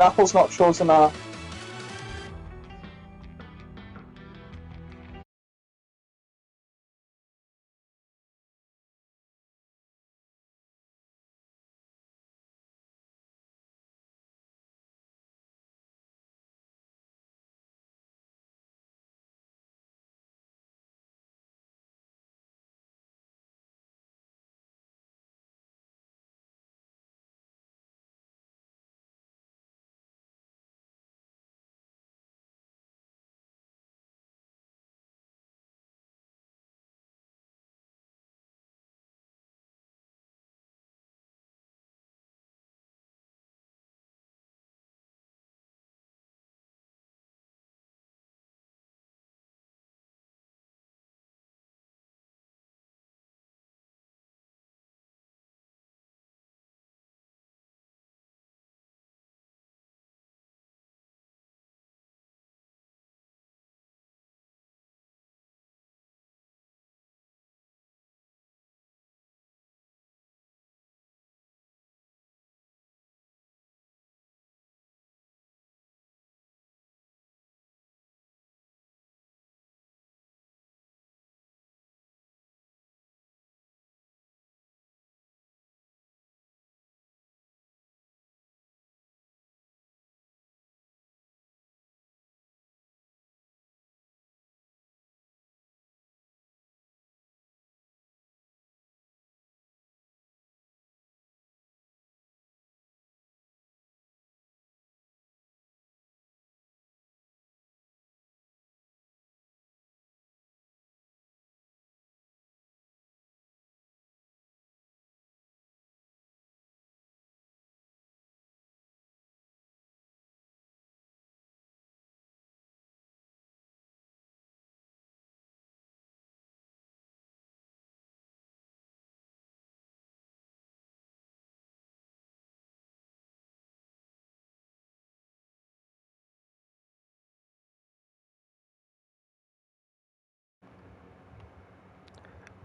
Apple's not chosen a...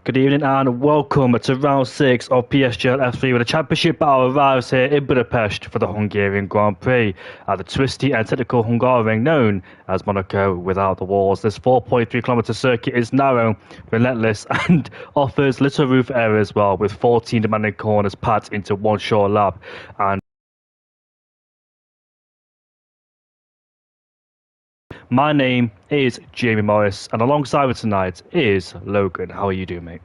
Good evening and welcome to round 6 of PSGL F3 where the championship battle arrives here in Budapest for the Hungarian Grand Prix at the twisty and technical Hungaroring known as Monaco without the walls. This 4.3 kilometre circuit is narrow, relentless and offers little room for error as well, with 14 demanding corners packed into one short lap. And my name is Jamie Morris, and alongside me tonight is Logan. How are you doing, mate?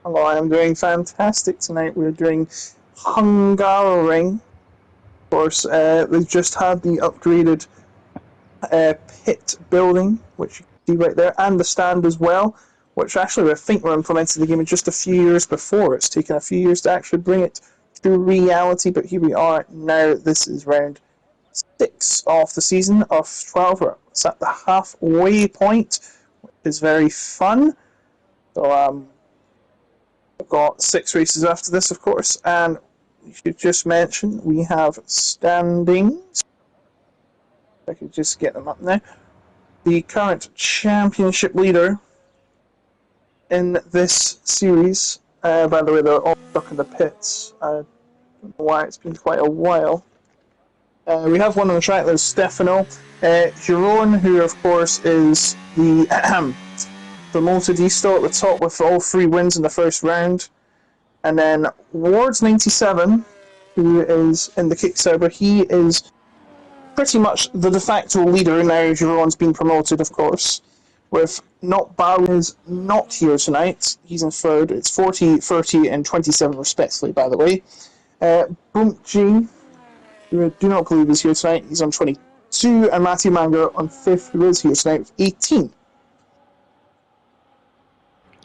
Hello, I'm doing fantastic tonight. We're doing Hungaroring. Of course, we've just had the upgraded pit building, which you can see right there, and the stand as well, which actually I think were implemented in the game just a few years before. It's taken a few years to actually bring it to reality, but here we are now. This is round 6 of the season of 12. It's at the halfway point, which is very fun. So we've got 6 races after this, of course, and we should just mention we have standings. I could just get them up now. The current championship leader in this series, by the way, they're all stuck in the pits. I don't know why, it's been quite a while. We have one on the track, there's Stefano. Giron, who of course is the promoted, he's still at the top with all 3 wins in the first round. And then Ward's 97, who is in the Kicksauber, he is pretty much the de facto leader now. Giron's been promoted, of course. With Not Barry is not here tonight, he's in third. It's 40, 30 and 27 respectively, by the way. Boom G, who I do not believe is here tonight, he's on 22, and Matthew Manga on 5th, who is here tonight with 18.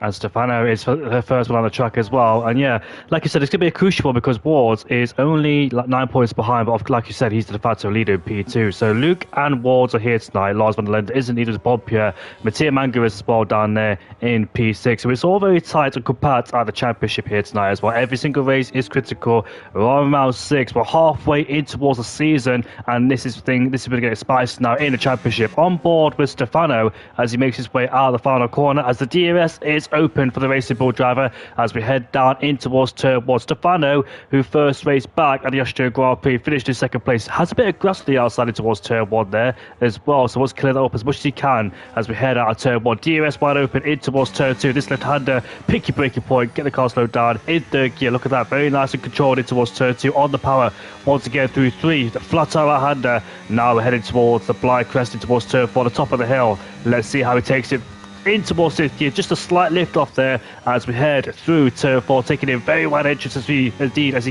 And Stefano is her first one on the track as well. And yeah, like you said, it's going to be a crucial one because Wards is only 9 points behind, but like you said, he's the de facto leader in P2. So Luke and Wards are here tonight. Lars van der Linde isn't, neither is Bob Pierre. Mattia Manga is as well down there in P6. So it's all very tight and compact at the championship here tonight as well. Every single race is critical. We're on round 6. We're halfway in towards the season, and this is going to get spicy now in the championship. On board with Stefano as he makes his way out of the final corner as the DRS is open for the Racing Bull driver as we head down in towards turn 1. Stefano, who first raced back at the Austrian Grand Prix, finished in second place, has a bit of grass to the outside in towards turn 1 there as well, so let's clear that up as much as he can as we head out of turn 1. DRS wide open in towards turn 2. This left-hander, pick your braking point, get the car slowed down in third gear. Look at that, very nice and controlled in towards turn 2 on the power. Once again through 3, the flat out right-hander. Now we're heading towards the blind crest in towards turn 4, the top of the hill. Let's see how he takes it in towards 5th gear. Just a slight lift off there as we head through turn 4, taking in very wide entrance as he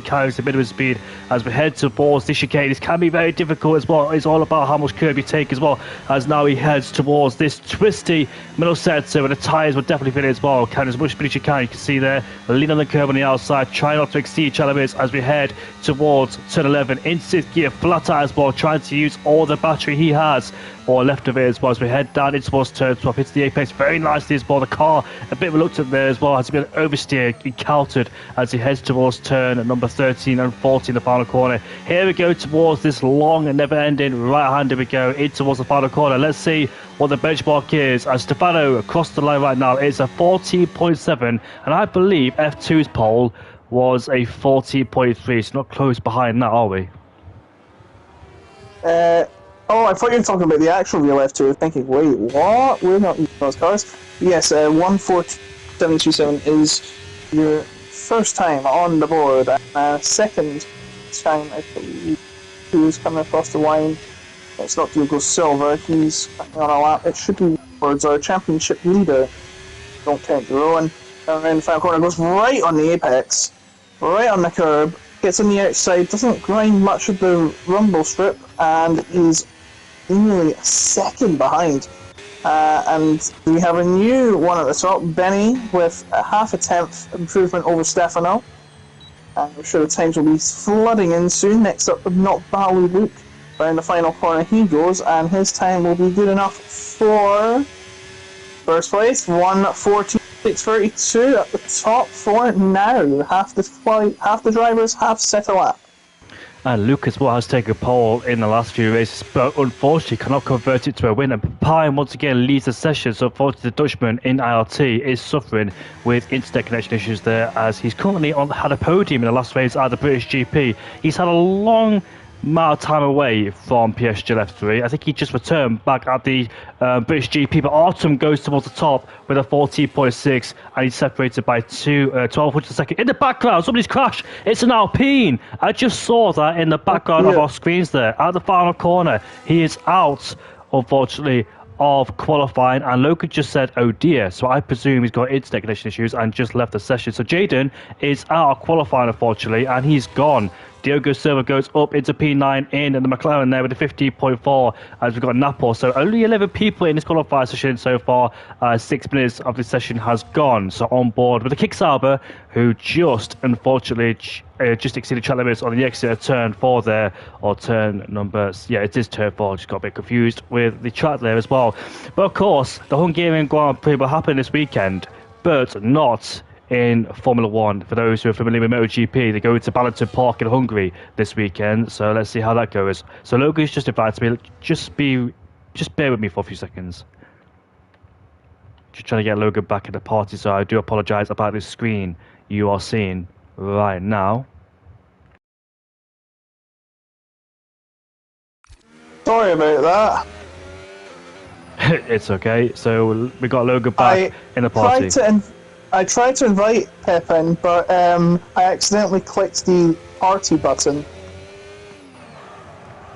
carries the minimum speed as we head towards this chicane. This can be very difficult as well. It's all about how much curb you take as well, as now he heads towards this twisty middle sector where the tyres will definitely fit as well. Carry as much speed as you can. You can see there, lean on the curb on the outside, try not to exceed limits as we head towards turn 11 in 6th gear, flat out as well, trying to use all the battery he has or left of it as well as we head down in towards turn 12. Hits the apex very nicely as well. The car a bit reluctant there as well, has been oversteered, encountered as he heads towards turn number 13 and 14, the final corner. Here we go towards this long and never-ending right-hander. We go in towards the final corner. Let's see what the benchmark is as Stefano across the line right now. It's a 14.7, and I believe F2's pole was a 14.3, so not close behind that, are we? Oh, I thought you were talking about the actual real F2. Thinking, wait, what? We're not using those cars. Yes, 14727 is your first time on the board, and second time, I believe, who's coming across the line. It's not Diogo Silva, he's on a lap. It should be towards our championship leader. Don't count your own. And then the final corner goes right on the apex, right on the curb, gets on the outside, doesn't grind much of the rumble strip, and is nearly a second behind. And we have a new one at the top, Benny, with a half a tenth improvement over Stefano. And I'm sure the times will be flooding in soon. Next up, not Bally Luke. Around the final corner he goes, and his time will be good enough for first place, 1:46.32 at the top for now. Half the drivers have set a lap. And Lucas Watt has taken pole in the last few races, but unfortunately cannot convert it to a win. And Pine once again leads the session, so unfortunately the Dutchman in IRT is suffering with internet connection issues there, as he's currently had a podium in the last race at the British GP. He's had a long amount of time away from PSGL F3. I think he just returned back at the British GP, but Autumn goes towards the top with a 14.6, and he's separated by 1200 a second. In the background, somebody's crashed. It's an Alpine. I just saw that in the background of our screens there at the final corner. He is out, unfortunately, of qualifying, and Logan just said, oh dear, so I presume he's got internet connection issues and just left the session. So Jaden is out of qualifying, unfortunately, and he's gone. Diogo Silva goes up into P9 in the McLaren there with a 15.4 as we've got Napoli. So only 11 people in this qualifying session so far. 6 minutes of the session has gone. So on board with the Kick Sauber, who just unfortunately just exceeded track limits on the exit of turn 4 there, or turn number, yeah, it is turn 4. Just got a bit confused with the track there as well. But of course, the Hungarian Grand Prix will happen this weekend, but not in Formula 1. For those who are familiar with MotoGP, they go to Ballantine Park in Hungary this weekend, so let's see how that goes. So Logan's just invited me, just bear with me for a few seconds. Just trying to get Logan back in the party, so I do apologise about this screen you are seeing right now. Sorry about that. It's okay, so we got Logan back in the party. I tried to invite Pep in, but I accidentally clicked the party button.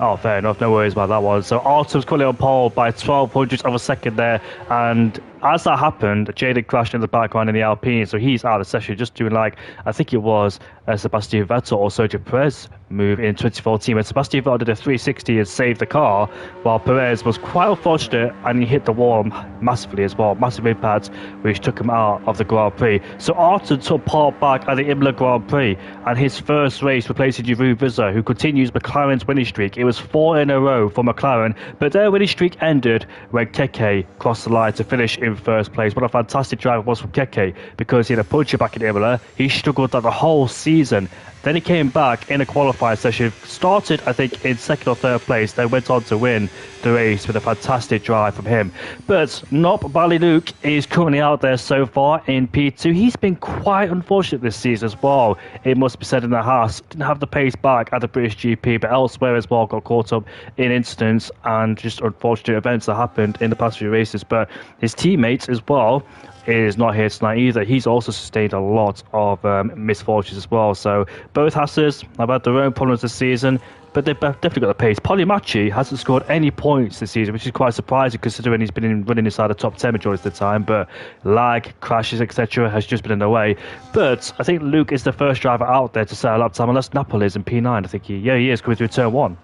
Oh, fair enough. No worries about that one. So Autumn's currently on pole by 1200ths of a second there, and as that happened, Jaden crashed in the background in the Alpine, so he's out of the session, just doing like, I think it was Sebastian Vettel or Sergio Perez move in 2014, when Sebastian Vettel did a 360 and saved the car, while Perez was quite unfortunate and he hit the wall massively as well, massive impact, which took him out of the Grand Prix. So Arton took part back at the Imola Grand Prix, and his first race replacing Jeroen Visser, who continues McLaren's winning streak. It was 4 in a row for McLaren, but their winning streak ended when Keke crossed the line to finish in first place. What a fantastic drive it was from Keke, because he had a puncher back in Imola. He struggled that the whole season, Then he came back in a qualifier session, started, I think, in second or third place, then went on to win the race with a fantastic drive from him. But Nop Bally Luke is currently out there so far in P2. He's been quite unfortunate this season as well, it must be said, in the Haas. Didn't have the pace back at the British GP, but elsewhere as well got caught up in incidents and just unfortunate events that happened in the past few races. But his teammates as well is not here tonight either. He's also sustained a lot of misfortunes as well. So both Hasses have had their own problems this season, but they've definitely got the pace. Polymachi hasn't scored any points this season, which is quite surprising considering he's been running inside the top 10 majority of the time, but lag, crashes, etc. has just been in the way. But I think Luke is the first driver out there to set a lap time, unless Napoli is in P9. I think he is coming through turn 1.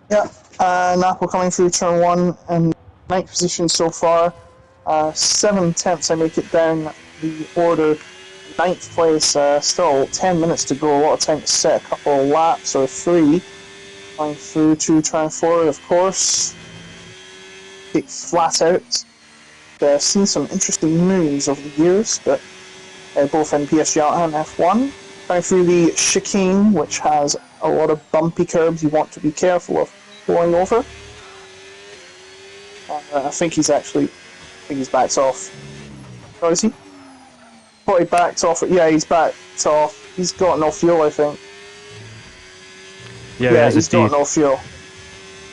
Yeah, Napoli coming through turn 1 and 9th position so far. 7/10 I make it down the order. 9th place, still 10 minutes to go, a lot of time to set a couple of laps or 3. Going through to turn 4, of course. Take flat out. Seen some interesting moves over the years, but both in PSGL and F1. Going through the chicane, which has a lot of bumpy curbs you want to be careful of going over. I think he's backed off. Or is he? Thought he backed off. Yeah, he's backed off. He's got no fuel, I think. Yeah, he's got no fuel.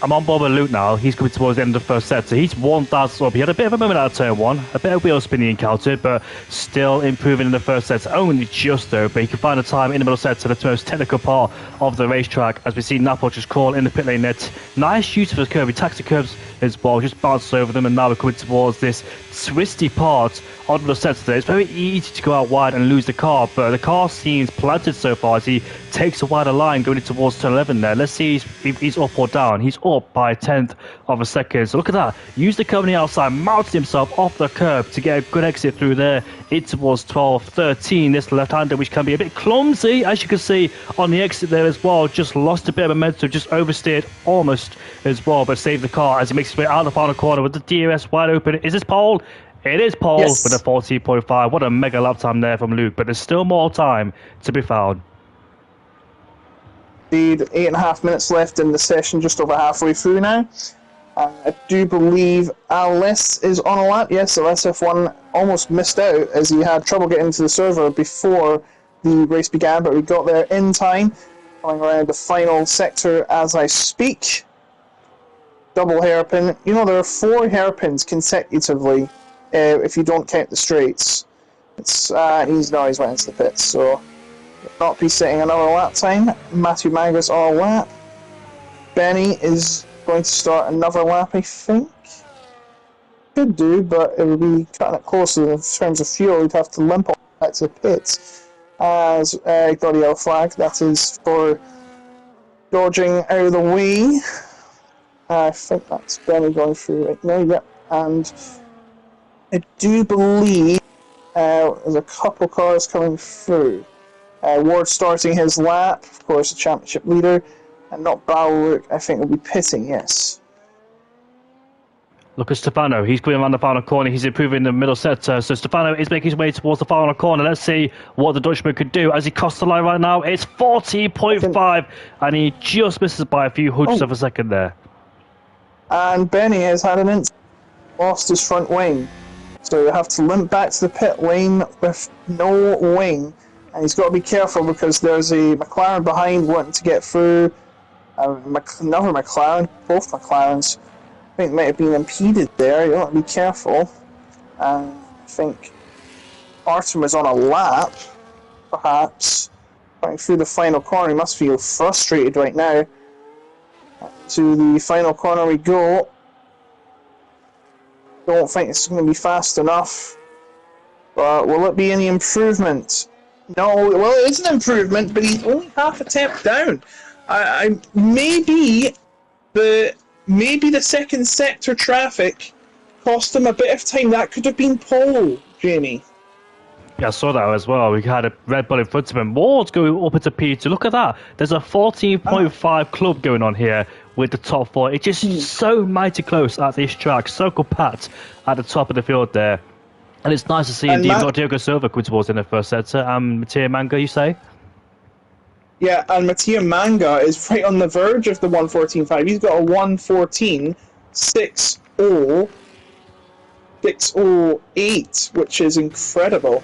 I'm on board with Luke now. He's coming towards the end of the first set, so he's 1,000 up. He had a bit of a moment out of turn 1, a bit of wheel spin he encountered, but still improving in the first set. Only just though, but he can find a time in the middle set to the most technical part of the racetrack, as we see Napo just crawl in the pit lane net. Nice use of his curve. He attacks the curves as well, just bounces over them, and now we're coming towards this twisty part of the set today. It's very easy to go out wide and lose the car, but the car seems planted so far as he takes a wider line going towards turn 11 there. Let's see if he's up or down. He's up by a 10th of a second. So look at that. Use the curve on the outside, mounted himself off the curb to get a good exit through there. It towards 12, 13. This left-hander, which can be a bit clumsy, as you can see on the exit there as well. Just lost a bit of momentum, just oversteered almost as well, but saved the car as he makes his way out of the final corner with the DRS wide open. Is this pole? It is pole, yes, with a 14.5. What a mega lap time there from Luke, but there's still more time to be found. Indeed, 8.5 minutes left in the session, just over halfway through now. I do believe Alice is on a lap. Yes, LSF1 almost missed out as he had trouble getting to the server before the race began, but we got there in time. Coming around the final sector as I speak. Double hairpin. You know, there are 4 hairpins consecutively if you don't count the straights. He's went into the pits, so not be setting another lap time. Matthew Magris on a lap. Benny is going to start another lap, I think. Could do, but it would be cutting it closer in terms of fuel. He'd have to limp all back to the pits. As got a yellow flag, that is for dodging out of the way. I think that's Benny going through right now, yep. And I do believe there's a couple cars coming through. Ward starting his lap, of course, the championship leader, and not Balrook, I think, will be pitting, yes. Look at Stefano. He's going around the final corner. He's improving the middle sector. So Stefano is making his way towards the final corner. Let's see what the Dutchman could do as he crosses the line right now. It's 40.5, and he just misses by a few hundredths of a second there. And Benny has had an incident, lost his front wing. So you have to limp back to the pit lane with no wing. And he's got to be careful because there's a McLaren behind wanting to get through. Another McLaren, both McLarens, I think might have been impeded there. You want to be careful. I think Artem was on a lap, perhaps, going through the final corner. He must feel frustrated right now. To the final corner we go. Don't think it's going to be fast enough. But will it be any improvement? No, well, it is an improvement, but he's only half a temp down. Maybe the second sector traffic cost him a bit of time. That could have been pole, Jamie. Yeah, I saw that as well. We had a Red Bull in front of him. Ward's going up into P2. Look at that. There's a 14.5 club going on here with the top 4. It's just so mighty close at this track. So compact at the top of the field there. And it's nice to see And indeed Rodrigo Silva come towards in the first sector. Mattia Manga, you say? yeah, and Mattia Manga is right on the verge of the 114.5. He's got a 114.60 608, which is incredible.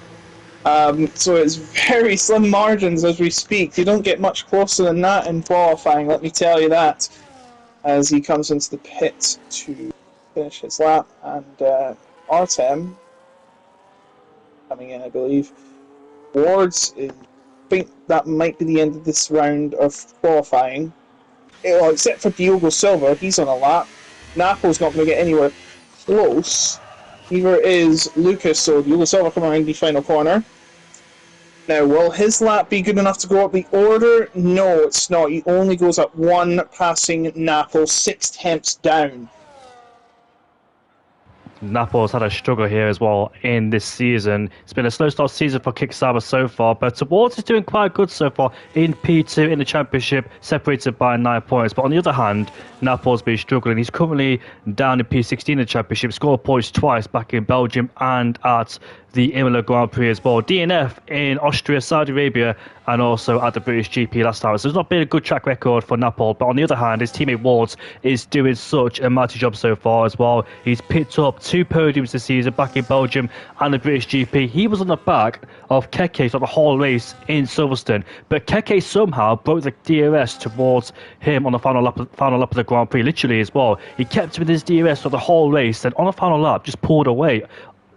So it's very slim margins as we speak. You don't get much closer than that in qualifying, let me tell you that. As he comes into the pit to finish his lap, and Artem coming in, I believe. Wards, I think that might be the end of this round of qualifying. Well, except for Diogo Silva, he's on a lap. Napol's not going to get anywhere close. Neither is Lucas, so Diogo Silva coming around the final corner. Now, will his lap be good enough to go up the order? No, it's not. He only goes up one, passing Napol 6 tenths down. Napol's had a struggle here as well in this season. It's been a slow start season for Kickstarter so far, but Towards is doing quite good so far in P2 in the championship, separated by 9 points. But on the other hand, Napol's been struggling. He's currently down in P16 in the championship, scored points twice back in Belgium and at the Imola Grand Prix as well. DNF in Austria, Saudi Arabia, and also at the British GP last time. So it's not been a good track record for Napol. But on the other hand, his teammate Wards is doing such a mighty job so far as well. He's picked up 2 podiums this season back in Belgium and the British GP. He was on the back of Keke for the whole race in Silverstone. But Keke somehow broke the DRS towards him on the final lap of the Grand Prix, literally as well. He kept with his DRS for the whole race, and on the final lap just pulled away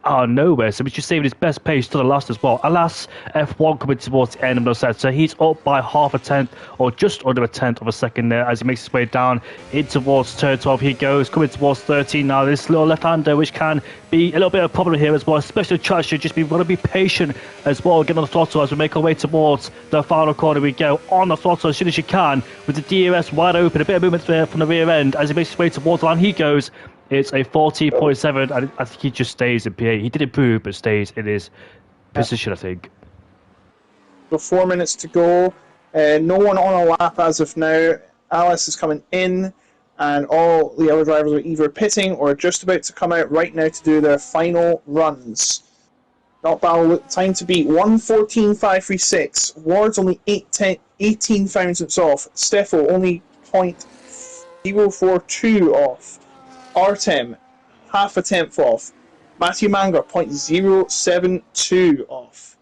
out of nowhere, so he's just saving his best pace to the last as well. Alas, F1 coming towards the end of the set, so he's up by half a tenth or just under a tenth of a second there as he makes his way down in towards turn 12. He goes coming towards 13 now. This little left-hander, which can be a little bit of a problem here as well, especially traction. Just want to be patient as well, getting on the throttle as we make our way towards the final corner. We go on the throttle as soon as you can with the DRS wide open, a bit of movement there from the rear end as he makes his way towards the line. He goes. It's a 14.7, and I think he just stays in P8. He did improve, but stays in his position, I think. 4 minutes to go. No one on a lap as of now. Alice is coming in, and all the other drivers are either pitting or just about to come out right now to do their final runs. Not bad. Time to beat 114.536. Wards only 18 thousandths off. Steffo only 0.042 off. Artem, half a tenth off. Matthew Manga, 0.072 off.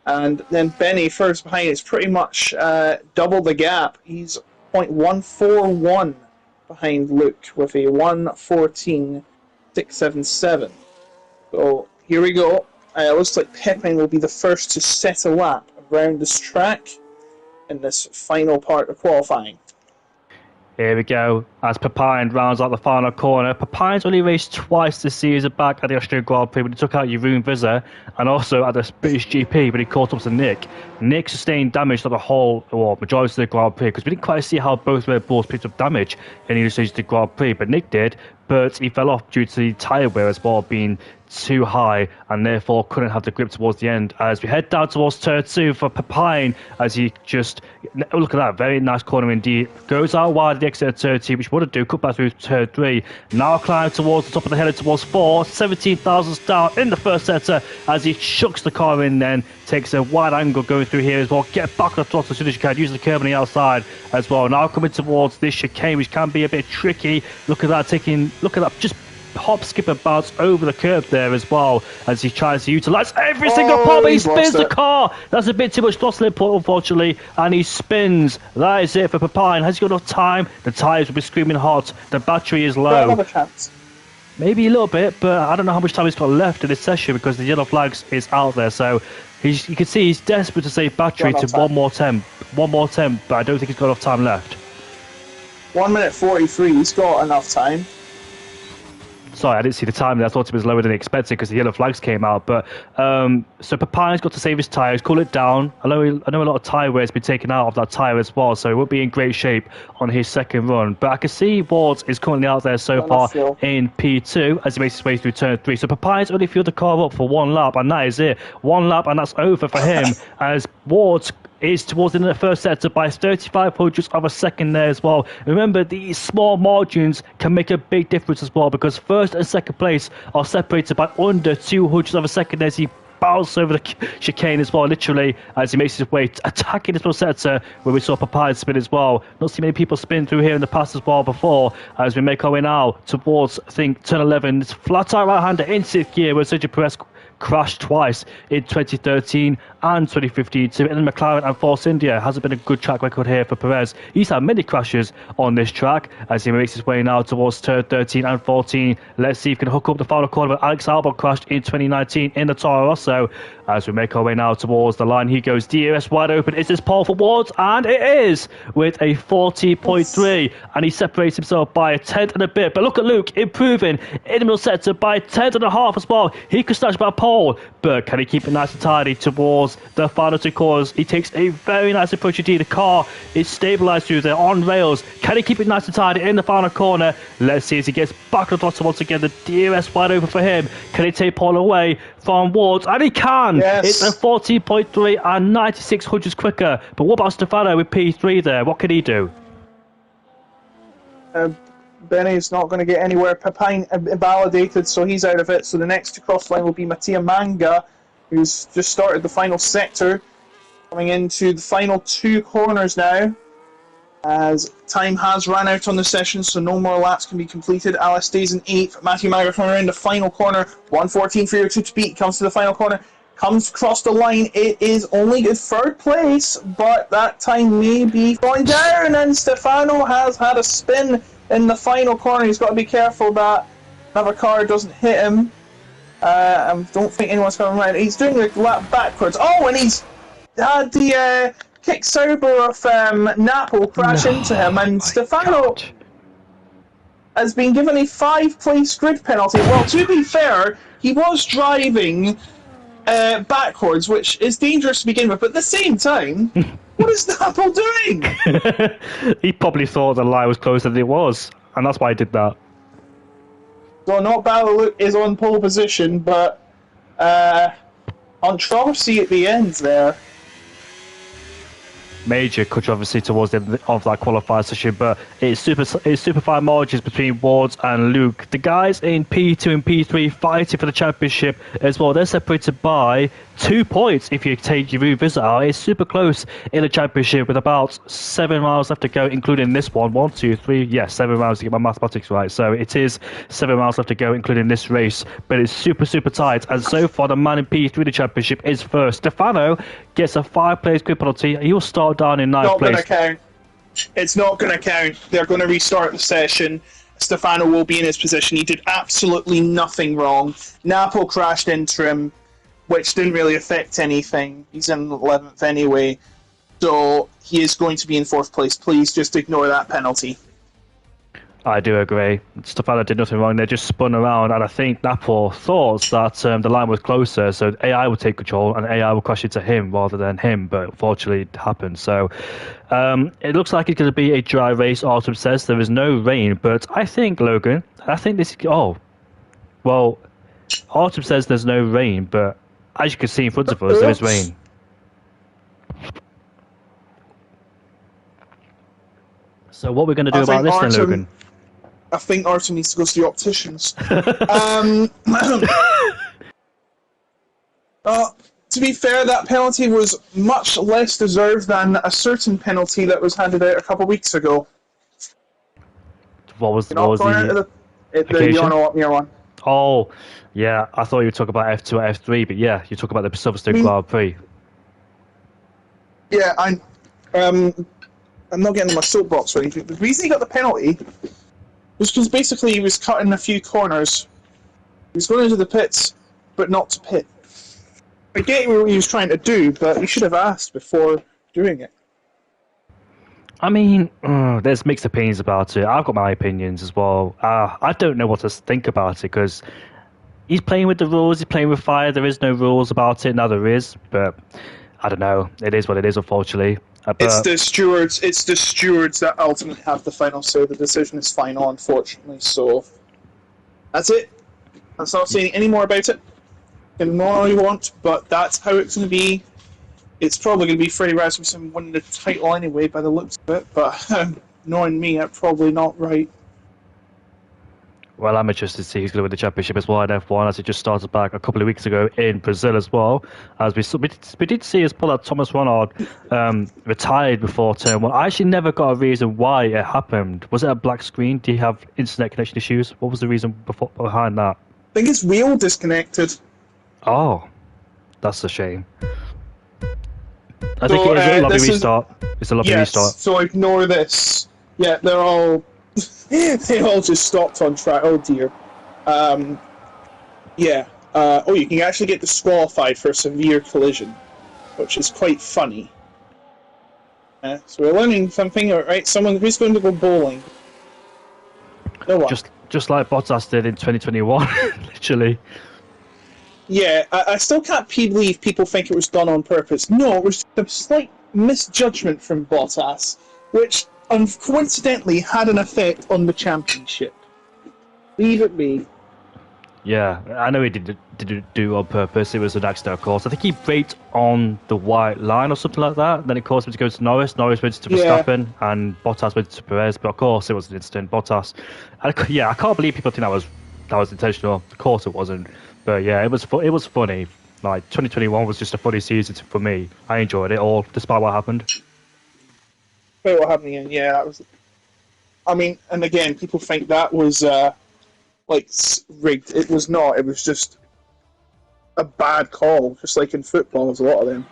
And then Benny, first behind, it's pretty much double the gap. He's 0.141 behind Luke with a 114.677. So here we go. Looks like Pepin will be the first to set a lap around this track in this final part of qualifying. Here we go, as Pepin rounds out the final corner. Pepin's only raced twice this season, back at the Austrian Grand Prix when he took out Jeroen Visser, and also at the British GP when he caught up to Nick. Nick sustained damage to the whole, or majority of the Grand Prix, because we didn't quite see how both Red Bulls picked up damage in either stage of the Grand Prix, but Nick did, but he fell off due to the tyre wear as well being too high, and therefore couldn't have the grip towards the end. As we head down towards turn 2 for Pepin, as he just, look at that, very nice corner indeed, goes out wide at the exit of turn 2, which would do, cut back through turn 3, now climb towards the top of the hill and towards 4, 17 thousandths down in the first sector as he chucks the car in, then takes a wide angle going through here as well. Get back on the throttle as soon as you can, using the curve on the outside as well. Now coming towards this chicane, which can be a bit tricky. Look at that, just hop, skip and bounce over the curb there as well as he tries to utilise every single part, but he spins the car. That's a bit too much throttle input, unfortunately, and he spins. That is it for Pepin. Has he got enough time? The tyres will be screaming hot. The battery is low. Another chance. Maybe a little bit, but I don't know how much time he's got left in this session because the yellow flags is out there. So you can see he's desperate to save battery to one more attempt, but I don't think he's got enough time left. 1 minute 43. He's got enough time. Sorry, I didn't see the time there. I thought it was lower than expected because the yellow flags came out. But so Pepin's got to save his tyres, cool it down. I know a lot of tyre wear has been taken out of that tyre as well, so he won't be in great shape on his second run. But I can see Wards is currently out there so far in P2 as he makes his way through turn 3. So Pepin's only filled the car up for one lap, and that is it. One lap, and that's over for him as Wards is towards the end of the first sector by 35 hundredths of a second there as well. Remember, these small margins can make a big difference as well, because first and second place are separated by under 2 hundredths of a second as he bounce over the chicane as well, literally, as he makes his way attacking this little sector where we saw Papaya spin as well. Not seen many people spin through here in the past as well before, as we make our way now towards, I think, turn 11. It's flat out right-hander in 6th gear where Sergio Perez crashed twice in 2013 and 2015 too. And then McLaren and Force India hasn't been a good track record here for Perez. He's had many crashes on this track as he makes his way now towards turn 13 and 14. Let's see if he can hook up the final corner. But Alex Albon crashed in 2019 in the Toro Rosso. As we make our way now towards the line, he goes DRS wide open. Is this Paul for Wards? And it is, with a 40.3, and he separates himself by a tenth and a bit. But look at Luke improving in the middle sector by a tenth and a half as well. He could snatch by pole, but can he keep it nice and tidy towards the final 2 corners? He takes a very nice approach indeed. The car is stabilised through there on rails. Can he keep it nice and tidy in the final corner? Let's see as he gets back on the bottom once again. The DRS wide open for him. Can he take pole away from Wards? And he can! Yes. It's a 40.3 and 96 hundredths quicker. But what about Stefano with P3 there? What can he do? Benny's not going to get anywhere. Papine invalidated, so he's out of it. So the next to cross line will be Mattia Manga, who's just started the final sector, coming into the final 2 corners now, as time has run out on the session, so no more laps can be completed. Alice stays in 8th. Matthew Manga coming around the final corner. 1:14 for your 2 to beat. Comes to the final corner. Comes across the line. It is only in 3rd place, but that time may be going down, and Stefano has had a spin in the final corner. He's got to be careful that another car doesn't hit him. I don't think anyone's coming around. He's doing a lap backwards. Oh, and he's had the kick Sauber of Napo crash into him, and Stefano has been given a 5-place grid penalty. Well, to be fair, he was driving backwards, which is dangerous to begin with, but at the same time, what is Napo doing? He probably thought the line was closer than it was, and that's why he did that. So not Luke is on pole position, but controversy at the end there. Major controversy towards the end of that qualifier session, but it's super fine margins between Wards and Luke. The guys in P2 and P3 fighting for the championship as well. They're separated by 2 points if you take your revisit out. It's super close in the championship with about 7 rounds left to go, including this one. 1, 2, 3, 7 rounds to get my mathematics right. So it is 7 rounds left to go, including this race. But it's super tight. And so far, the man in P3 the championship is first. Stefano gets a 5-place grid penalty. He will start down in 9th place. Not going to count. It's not going to count. They're going to restart the session. Stefano will be in his position. He did absolutely nothing wrong. Napo crashed into him, which didn't really affect anything. He's in 11th anyway. So he is going to be in 4th place. Please just ignore that penalty. I do agree. Stefano did nothing wrong. They just spun around, and I think Napo thought that the line was closer, so AI would take control and AI would crash into him rather than him, but unfortunately it happened. So it looks like it's going to be a dry race, Autumn says. There is no rain, but I think, Logan, this... Oh, well, Autumn says there's no rain, but as you can see in front of us, there is rain. So what we're going to do about this then, Logan? I think Artem needs to go to the opticians. To be fair, that penalty was much less deserved than a certain penalty that was handed out a couple of weeks ago. What was the occasion? Yano up near one. Oh, yeah. I thought you were talking about F2 or F3, but yeah, you're talking about the Silverstone Grand Prix. Yeah, I'm not getting my soapbox or anything. The reason he got the penalty was because basically he was cutting a few corners. He was going into the pits, but not to pit. I get what he was trying to do, but he should have asked before doing it. I mean, there's mixed opinions about it. I've got my opinions as well. I don't know what to think about it because he's playing with the rules. He's playing with fire. There is no rules about it. Now there is, but I don't know. It is what it is, unfortunately. It's the stewards. It's the stewards that ultimately have the final say. The decision is final, unfortunately. So that's it. I'm not saying any more about it. You can know all you want, but that's how it's going to be. it's probably going to be Freddie Rasmussen winning the title anyway, by the looks of it. But knowing me, I'm probably not right. Well, I'm interested to see who's going to win the championship as well in F1, as it just started back a couple of weeks ago in Brazil as well. As we did see as well that Thomas Ronald retired before turn 1. I actually never got a reason why it happened. Was it a black screen? Did he have internet connection issues? What was the reason behind that? I think his wheel disconnected. Oh, that's a shame. I think it is a lobby restart. It's a lobby restart. So ignore this. Yeah, they're all they all just stopped on track. Oh dear. Yeah. You can actually get disqualified for a severe collision, which is quite funny. So we're learning something, right? Someone who's going to go bowling. No one. Just like Bottas did in 2021, literally. Yeah, I still can't believe people think it was done on purpose. No, it was a slight misjudgment from Bottas, which coincidentally had an effect on the championship. Leave it be. Yeah, I know he didn't do it on purpose. It was an accident, of course. I think he braked on the white line or something like that. Then it caused him to go to Norris. Norris went to Verstappen, and Bottas went to Perez. But of course, it was an incident. Bottas. I can't believe people think that was intentional. Of course, it wasn't. But yeah, it was funny. Like 2021 was just a funny season for me. I enjoyed it all, despite what happened. Wait, what happened again? Yeah, that was. I mean, and again, people think that was rigged. It was not. It was just a bad call, just like in football. There's a lot of them.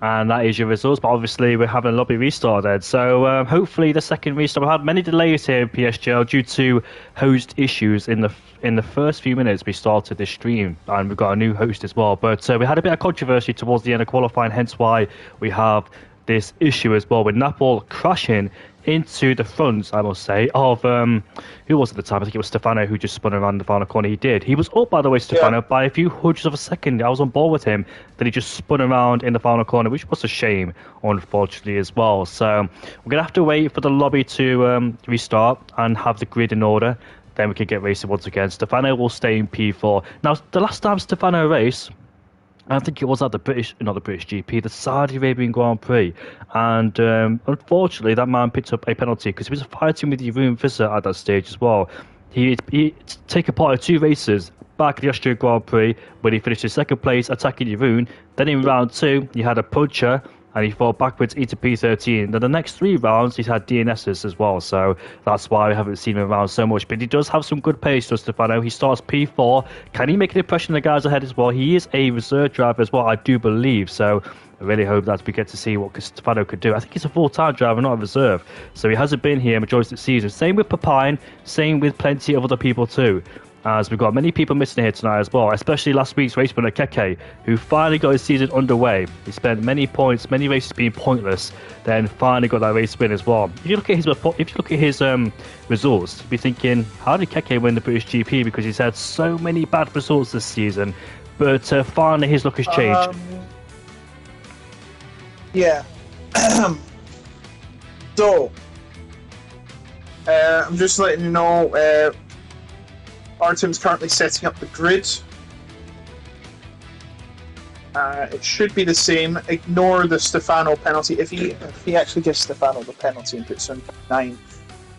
And that is your results, but obviously we're having a lobby restart then. So hopefully the second restart. We had many delays here in PSGL due to host issues in the first few minutes we started this stream, and we've got a new host as well. But we had a bit of controversy towards the end of qualifying, hence why we have this issue as well with Napoli crashing into the front, I must say, of who was at the time? I think it was Stefano who just spun around the final corner. He was up, by the way, Stefano, by a few hundredths of a second. I was on board with him. Then he just spun around in the final corner, which was a shame, unfortunately, as well. So we're going to have to wait for the lobby to restart and have the grid in order. Then we can get racing once again. Stefano will stay in P4. Now, the last time Stefano raced, I think it was at not the British GP, the Saudi Arabian Grand Prix. And unfortunately, that man picked up a penalty because he was fighting with Jeroen Visser at that stage as well. He taken part in 2 races back at the Austrian Grand Prix when he finished in second place attacking Jeroen. Then in round 2, he had a puncher and he fell backwards into P13. Then the next 3 rounds, he's had DNSs as well, so that's why we haven't seen him around so much. But he does have some good pace, does Stefano. He starts P4. Can he make an impression on the guys ahead as well? He is a reserve driver as well, I do believe, so I really hope that we get to see what Stefano could do. I think he's a full-time driver, not a reserve, so he hasn't been here majority of the season. Same with Papine, same with plenty of other people too, as we've got many people missing here tonight as well, especially last week's race winner Keke, who finally got his season underway. He spent many races being pointless, then finally got that race win as well. If you look at his results, you'd be thinking, how did Keke win the British GP? Because he's had so many bad results this season, but finally his luck has changed. Yeah. So, I'm just letting you know. Artem's currently setting up the grid. It should be the same. Ignore the Stefano penalty. If he actually gives Stefano the penalty and puts him 9,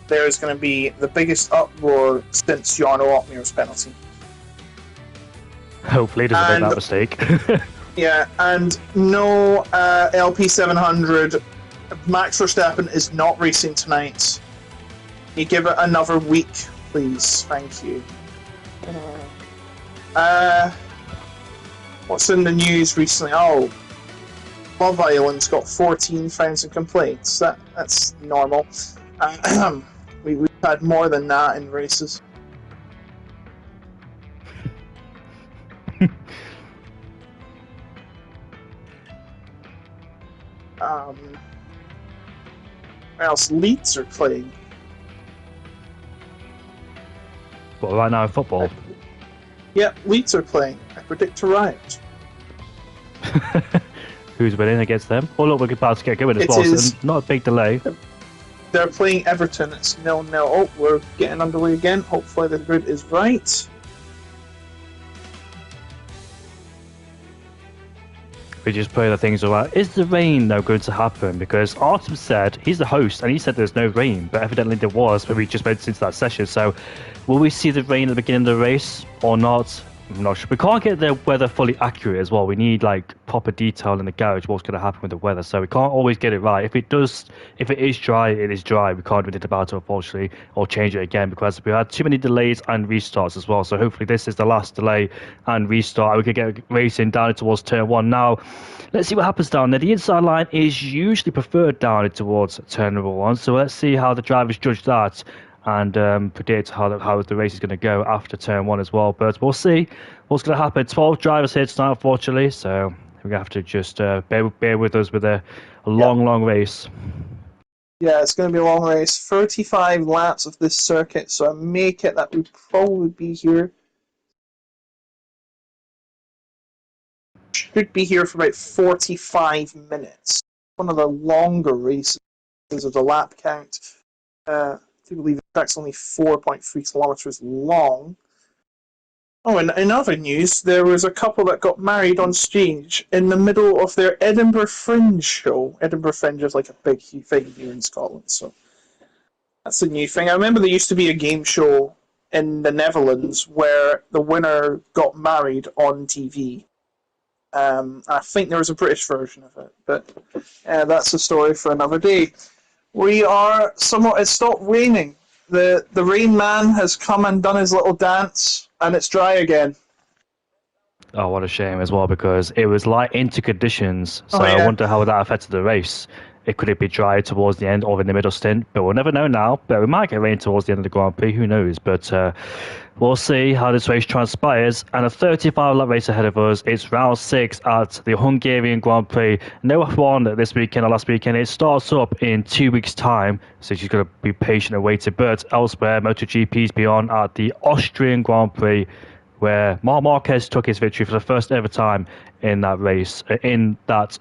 there's going to be the biggest uproar since Jarno Opmeer's penalty. Hopefully he doesn't make that mistake. Yeah, and no LP700. Max Verstappen is not racing tonight. Can you give it another week, please? Thank you. What's in the news recently? Oh, Love Island's got 14,000 complaints. That's normal. We've had more than that in races. Where else? Leeds are playing. But right now in football. Yeah, Leeds are playing. I predict a riot. Who's winning against them? Oh look, we're about to get going as well, so not a big delay. They're playing Everton. It's 0-0. Oh, we're getting underway again. Hopefully the grid is right. We just pray that things are right. Is the rain though going to happen? Because Artem said he's the host and he said there's no rain, but evidently there was. But we just went into that session. So, will we see the rain at the beginning of the race or not? I'm not sure. We can't get the weather fully accurate as well. We need like proper detail in the garage what's going to happen with the weather. So we can't always get it right. If it is dry, it is dry. We can't do anything about it, unfortunately, or change it again because we had too many delays and restarts as well. So hopefully this is the last delay and restart. We could get racing down towards turn 1 now. Let's see what happens down there. The inside line is usually preferred down towards turn number 1. So let's see how the drivers judge that and predict how the race is going to go after turn 1 as well. But we'll see what's going to happen. 12 drivers here tonight, unfortunately, so we're going to have to just bear with us with a long race. Yeah, it's going to be a long race. 35 laps of this circuit, so I make it that we'd probably be here. Should be here for about 45 minutes. One of the longer races of the lap count. I believe the track's only 4.3 kilometers long. Oh, and in other news, there was a couple that got married on stage in the middle of their Edinburgh Fringe show. Edinburgh Fringe is like a big thing here in Scotland, so that's a new thing. I remember there used to be a game show in the Netherlands where the winner got married on TV. I think there was a British version of it, but that's a story for another day. We are somewhat. It stopped raining. The rain man has come and done his little dance, and it's dry again. Oh, what a shame as well, because it was light into conditions. So yeah. I wonder how that affected the race. Could it be dry towards the end or in the middle stint? But we'll never know now. But we might get rain towards the end of the Grand Prix. Who knows? But we'll see how this race transpires. And a 35-lap race ahead of us. It's round 6 at the Hungarian Grand Prix. No F1 this weekend or last weekend. It starts up in 2 weeks' time. So you've got to be patient and wait. But elsewhere, MotoGP's beyond at the Austrian Grand Prix, where Marc Marquez took his victory for the first ever time in that race. In that...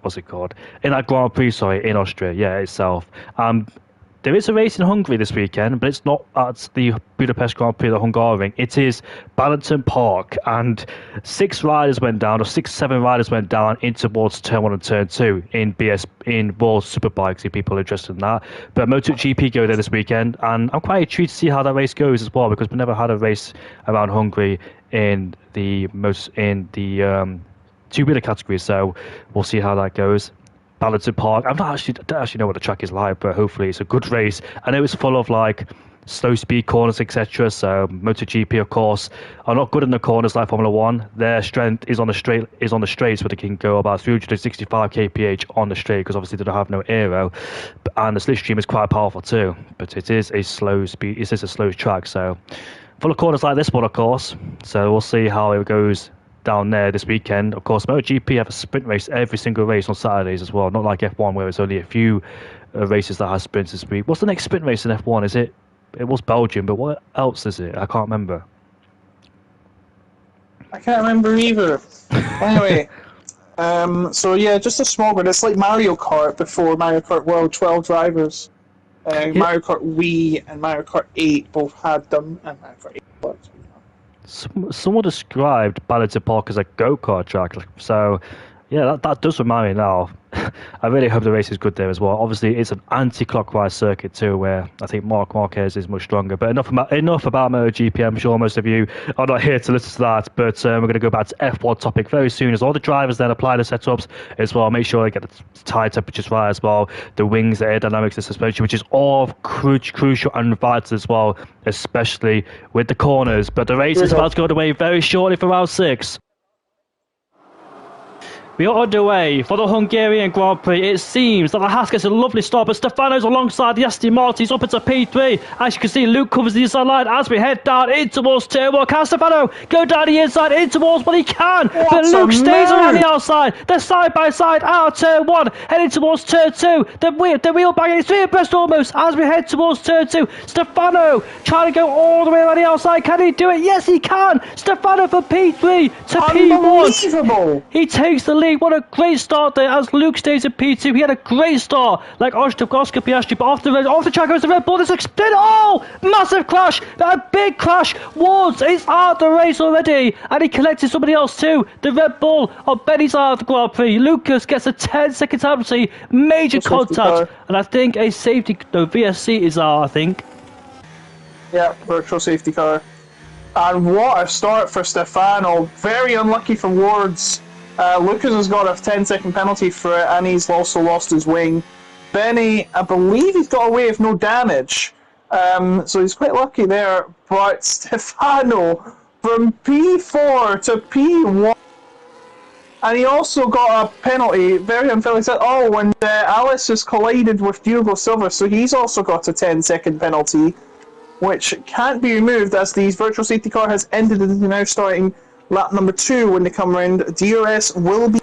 what's it called? In that Grand Prix, in Austria, itself. There is a race in Hungary this weekend, but it's not at the Budapest Grand Prix, the Hungaroring. It is Ballington Park, and 7 riders went down in towards turn 1 and turn 2 in World Superbikes, if people are interested in that. But MotoGP go there this weekend, and I'm quite intrigued to see how that race goes as well, because we've never had a race around Hungary in the two-wheeler category, so we'll see how that goes. Ballington Park, I don't actually know what the track is like, but hopefully it's a good race. I know it's full of like slow speed corners, etc. So MotoGP, of course, are not good in the corners like Formula One. Their strength is on the straights, where they can go about 365 kph on the straight, because obviously they don't have no aero, and the slipstream is quite powerful too. But it is a slow speed. It is a slow track, so full of corners like this one, of course. So we'll see how it goes down there this weekend. Of course, MotoGP have a sprint race every single race on Saturdays as well, not like F1 where it's only a few races that have sprints this week. What's the next sprint race in F1? It was Belgium, but what else is it? I can't remember. I can't remember either. Anyway, just a small one. It's like Mario Kart before Mario Kart World, 12 drivers. Mario Kart Wii and Mario Kart 8 both had them, and Mario Kart 8 worked. Someone described Ballington Park as a go-kart track, so yeah, that does remind me now. I really hope the race is good there as well. Obviously, it's an anti-clockwise circuit too, where I think Marc Marquez is much stronger. But enough about MotoGP. I'm sure most of you are not here to listen to that. But we're going to go back to F1 topic very soon, as all the drivers then apply the setups as well. Make sure they get the tyre temperatures right as well, the wings, the aerodynamics, the suspension, which is all crucial and vital as well, especially with the corners. But the race is about to go away very shortly for round 6. We are underway for the Hungarian Grand Prix. It seems that the Haas gets a lovely start, but Stefano's alongside the Aston Martin. He's up into P3. As you can see, Luke covers the inside line as we head down in towards turn 1. Can Stefano go down the inside in towards what he can? But Luke stays around the outside. They're side by side out of turn 1, heading towards turn 2. The wheel banging is 3 abreast almost as we head towards turn 2. Stefano trying to go all the way around the outside. Can he do it? Yes, he can. Stefano from P3 to P1. Unbelievable. He takes the league. What a great start there as Luke stays in P2. He had a great start, like Oscar Piastri, but off the track goes the Red Bull. There's a spin. Oh, massive crash, a big crash. Wards is out the race already, and he collected somebody else too. The Red Bull of Benny's out of the Grand Prix. Lucas gets a 10-second penalty, major contact, and I think a safety, no, VSC is out, I think. Yeah, virtual safety car. And what a start for Stefano. Very unlucky for Wards. Lucas has got a 10-second penalty for it, and he's also lost his wing. Benny, I believe he's got away with no damage. So he's quite lucky there. But Stefano, from P4 to P1. And he also got a penalty, very unfairly said, when Alice has collided with Diogo Silva, so he's also got a 10-second penalty, which can't be removed as the virtual safety car has ended and is now starting lap number 2 when they come around. DRS will be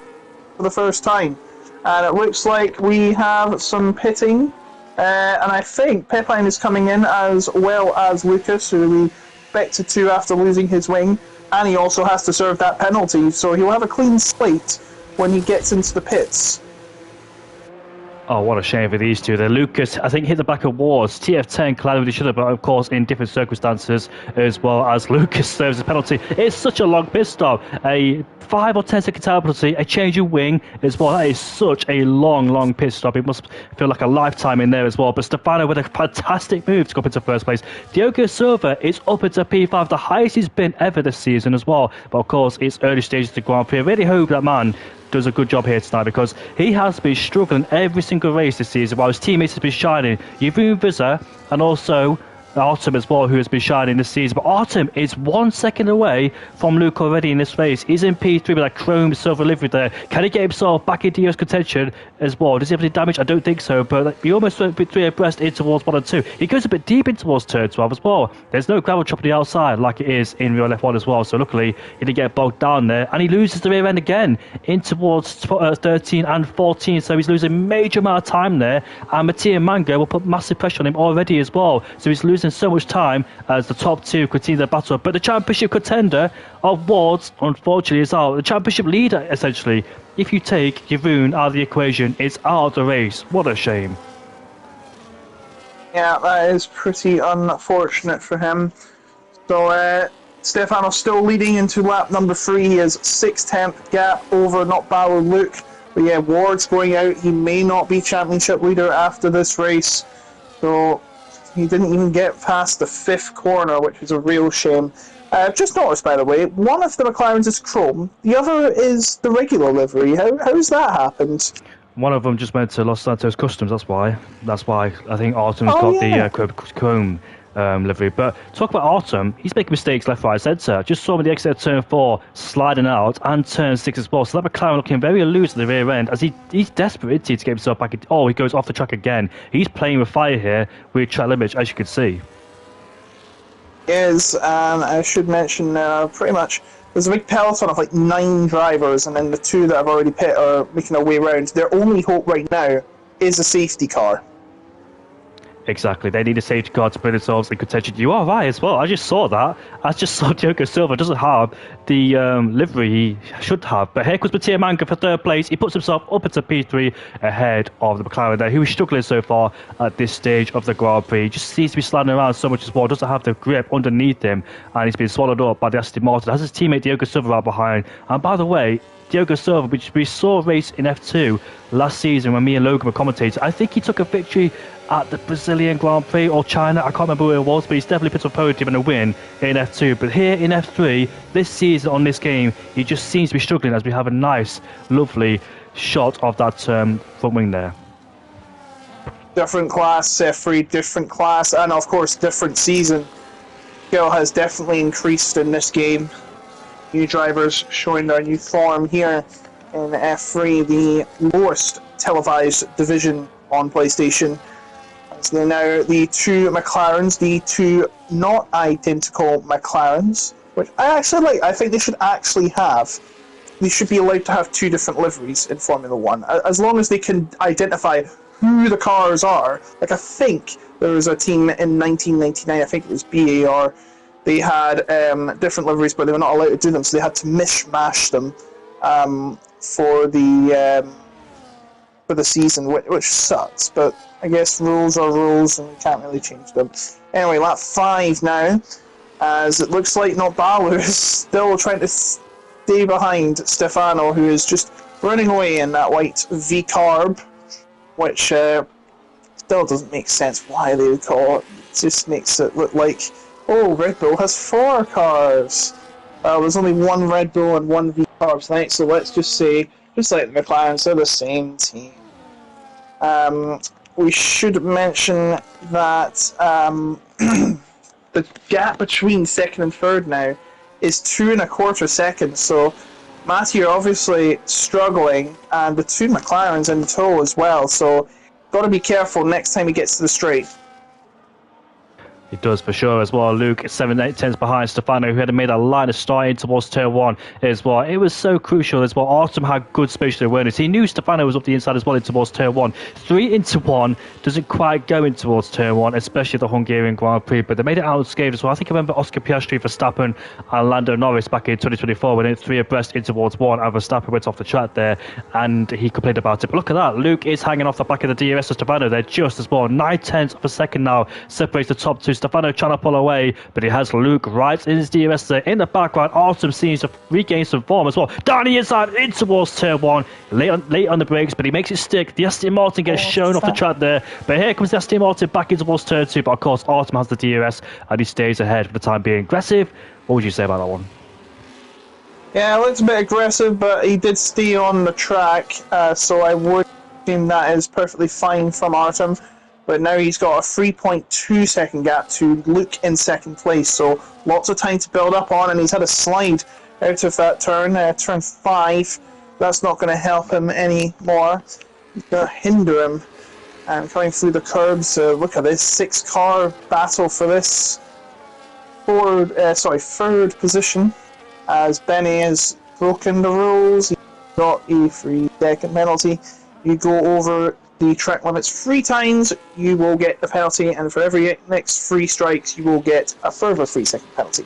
for the first time. And it looks like we have some pitting, and I think Pepine is coming in as well as Lucas, who we expected to after losing his wing. And he also has to serve that penalty, so he'll have a clean slate when he gets into the pits. Oh, what a shame for these two there. Lucas, I think, hit the back of Wards. TF10 collided with each other, but of course in different circumstances, as well as Lucas serves a penalty. It's such a long pit stop. A 5 or 10 second time penalty, a change of wing as well. That is such a long pit stop. It must feel like a lifetime in there as well. But Stefano with a fantastic move to go up into first place. Diogo Silva is up into P5, the highest he's been ever this season as well. But of course, it's early stages of the Grand Prix. I really hope that man does a good job here tonight, because he has been struggling every single race this season while his teammates have been shining. Yvonne Vizza and also Artem as well, who has been shining this season. But Artem is 1 second away from Luke already in this race. He's in P3 with a chrome silver livery there. Can he get himself back into US contention as well? Does he have any damage? I don't think so, but he almost went P3 abreast in towards 1 and 2. He goes a bit deep in towards turn 12 as well. There's no gravel trap on the outside like it is in real F1 as well, so luckily he didn't get bogged down there, and he loses the rear end again in towards 13 and 14, so he's losing major amount of time there, and Mattia Mango will put massive pressure on him already as well, so he's losing so much time as the top two continue their battle. But the championship contender of Wards, unfortunately, is out. The championship leader, essentially, if you take Yvonne out of the equation, is out of the race. What a shame. Yeah, that is pretty unfortunate for him. So, Stefano's still leading into lap number 3. He has 6/10 gap over not Bauer Luke. But yeah, Ward's going out. He may not be championship leader after this race. So he didn't even get past the 5th corner, which is a real shame. Just noticed, by the way, one of the McLarens is chrome, the other is the regular livery. How's that happened? One of them just went to Los Santos Customs, that's why. I think Artem's got the chrome livery. But talk about Artem, he's making mistakes left, right, centre. Just saw him at the exit of turn 4 sliding out, and turn 6 as well. So that McLaren looking very loose at the rear end as he's desperate to get himself back. He goes off the track again. He's playing with fire here with track limits, as you can see. Is, and I should mention pretty much there's a big peloton of like 9 drivers, and then the 2 that have already pit are making their way around. Their only hope right now is a safety car. Exactly, they need a safety car to put themselves in contention. You are right as well. I just saw that. I just saw Diogo Silva doesn't have the livery he should have. But here comes Mattia Manga for 3rd place. He puts himself up into P3 ahead of the McLaren there, who is struggling so far at this stage of the Grand Prix. He just seems to be sliding around so much as well. Doesn't have the grip underneath him, and he's been swallowed up by the Aston Martin. Has his teammate Diogo Silva out behind. And by the way, Diogo Silva, which we saw race in F2 last season when me and Logan were commentators, I think he took a victory at the Brazilian Grand Prix or China, I can't remember where it was, but he's definitely put a podium and a win in F2. But here in F3, this season on this game, he just seems to be struggling as we have a nice, lovely shot of that front wing there. Different class, F3, different class, and of course different season. Skill has definitely increased in this game. New drivers showing their new form here in F3, the lowest televised division on PlayStation. So they're now the 2 McLarens, the 2 not identical McLarens, which I actually like. I think they should actually have. They should be allowed to have 2 different liveries in Formula 1, as long as they can identify who the cars are. Like, I think there was a team in 1999, I think it was BAR, they had different liveries, but they were not allowed to do them, so they had to mishmash them for the season, which sucks. But I guess rules are rules, and we can't really change them. Anyway, lap 5 now, as it looks like Notbalu is still trying to stay behind Stefano, who is just running away in that white V-carb, which still doesn't make sense why they would call it. It just makes it look like, oh, Red Bull has 4 cars. There's only one Red Bull and one V-carb tonight, so let's just say, just like the McLarens, they're the same team. We should mention that the gap between second and third now is 2.25 seconds, so Matthew are obviously struggling, and the 2 McLarens in tow as well, so got to be careful next time he gets to the straight. It does for sure as well. Luke 7-8 tenths behind Stefano, who had made a line of starting towards turn 1 as well. It was so crucial as well. Artem had good spatial awareness. He knew Stefano was up the inside as well in towards turn 1. 3 into 1 doesn't quite go in towards turn 1, especially the Hungarian Grand Prix, but they made it unscathed as well. I think I remember Oscar Piastri, Verstappen and Lando Norris back in 2024 when they 3 abreast in towards 1 and Verstappen went off the track there and he complained about it. But look at that. Luke is hanging off the back of the DRS of Stefano there just as well. 9 tenths of a second now separates the top 2. Stefano trying to pull away, but he has Luke right in his DRS there. In the background, Artem seems to regain some form as well. Down the inside, in towards turn 1. Late on the brakes, but he makes it stick. The Aston Martin gets shown off the track there. But here comes the Aston Martin back in towards turn 2. But of course, Artem has the DRS and he stays ahead for the time being. Aggressive. What would you say about that one? Yeah, it looks a bit aggressive, but he did stay on the track, so I would assume that is perfectly fine from Artem. But now he's got a 3.2 second gap to Luke in second place, so lots of time to build up on, and he's had a slide out of that turn, turn 5. That's not going to help him anymore. It's going to hinder him. And coming through the curbs, look at this 6-car battle for this third position, as Benny has broken the rules. He got a 3-second penalty. You go over the track limits 3 times, you will get a penalty, and for every next 3 strikes, you will get a further 3-second penalty.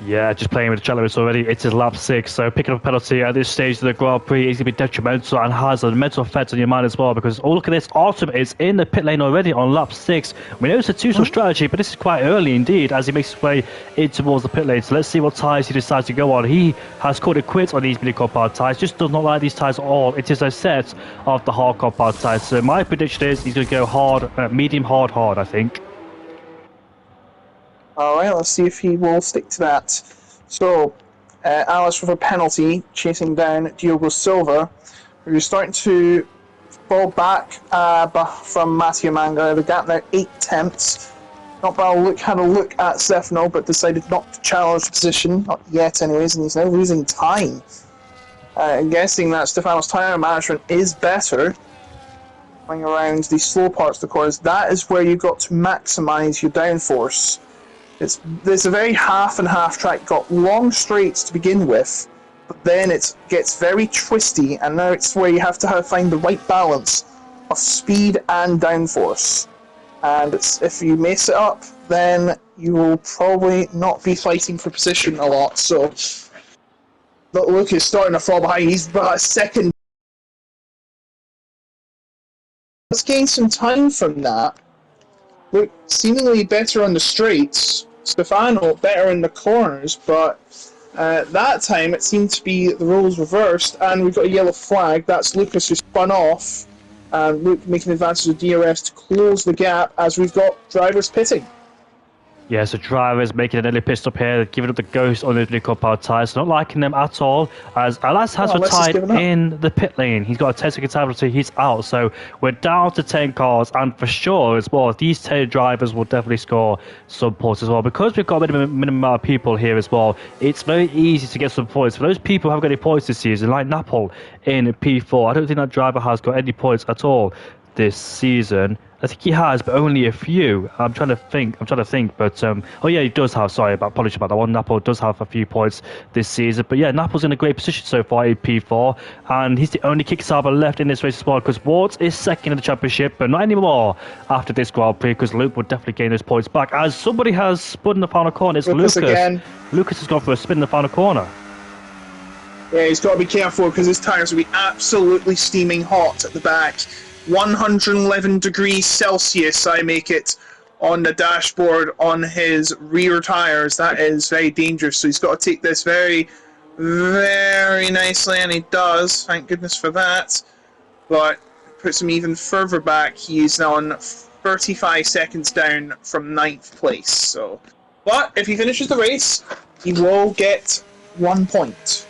Yeah, just playing with the track limits already. It is lap 6, so picking up a penalty at this stage of the Grand Prix is going to be detrimental and has a mental effect on your mind as well, because, oh, look at this, Artem is in the pit lane already on lap 6. We know it's a two-stop strategy, but this is quite early indeed as he makes his way in towards the pit lane. So let's see what tyres he decides to go on. He has called it quits on these mini-compound tyres, just does not like these tyres at all. It is a set of the hard compound tyres. So my prediction is he's going to go hard, medium, hard, I think. Alright, let's see if he will stick to that. So, Alice with a penalty, chasing down Diogo Silva, who's starting to fall back from Mattia Manga. The gap now 8 tenths. Notbalu had a look at Stefano, but decided not to challenge the position, not yet anyways, and he's now losing time. I'm guessing that Stefano's tyre management is better. Going around the slow parts of the course, that is where you've got to maximise your downforce. There's a very half and half track, got long straights to begin with, but then it gets very twisty, and now it's where you have to find the right balance of speed and downforce. And if you mess it up, then you will probably not be fighting for position a lot. So, look, he's starting to fall behind. He's about a second. Let's gain some time from that. Look, seemingly better on the straights. Stefano better in the corners, but that time it seemed to be the roles reversed, and we've got a yellow flag. That's Lucas who spun off, and Luke making advantage of DRS to close the gap as we've got drivers pitting. Yeah, so drivers making an early pit stop here, giving up the ghost on the new compound tyres, not liking them at all, as Alas has retired in the pit lane. He's got a 10-second time penalty, he's out, so we're down to 10 cars, and for sure as well, these 10 drivers will definitely score some points as well. Because we've got a minimum amount of people here as well, it's very easy to get some points. For those people who haven't got any points this season, like Napol in P4, I don't think that driver has got any points at all this season. I think he has, but only a few. I'm trying to think, but oh yeah, he does have. Sorry, apologies about that one. Napoli does have a few points this season, but yeah, Napoli's in a great position so far in P4, and he's the only kickstarter left in this race as well. Because Wards is second in the championship, but not anymore after this Grand Prix. Because Luke will definitely gain those points back. As somebody has spun in the final corner, it's Lucas. Lucas has gone for a spin in the final corner. Yeah, he's got to be careful because his tyres will be absolutely steaming hot at the back. 111 degrees Celsius, I make it, on the dashboard on his rear tyres. That is very dangerous. So he's got to take this very, very nicely, and he does. Thank goodness for that. But it puts him even further back. He is now on 35 seconds down from 9th place. So, but if he finishes the race, he will get 1 point.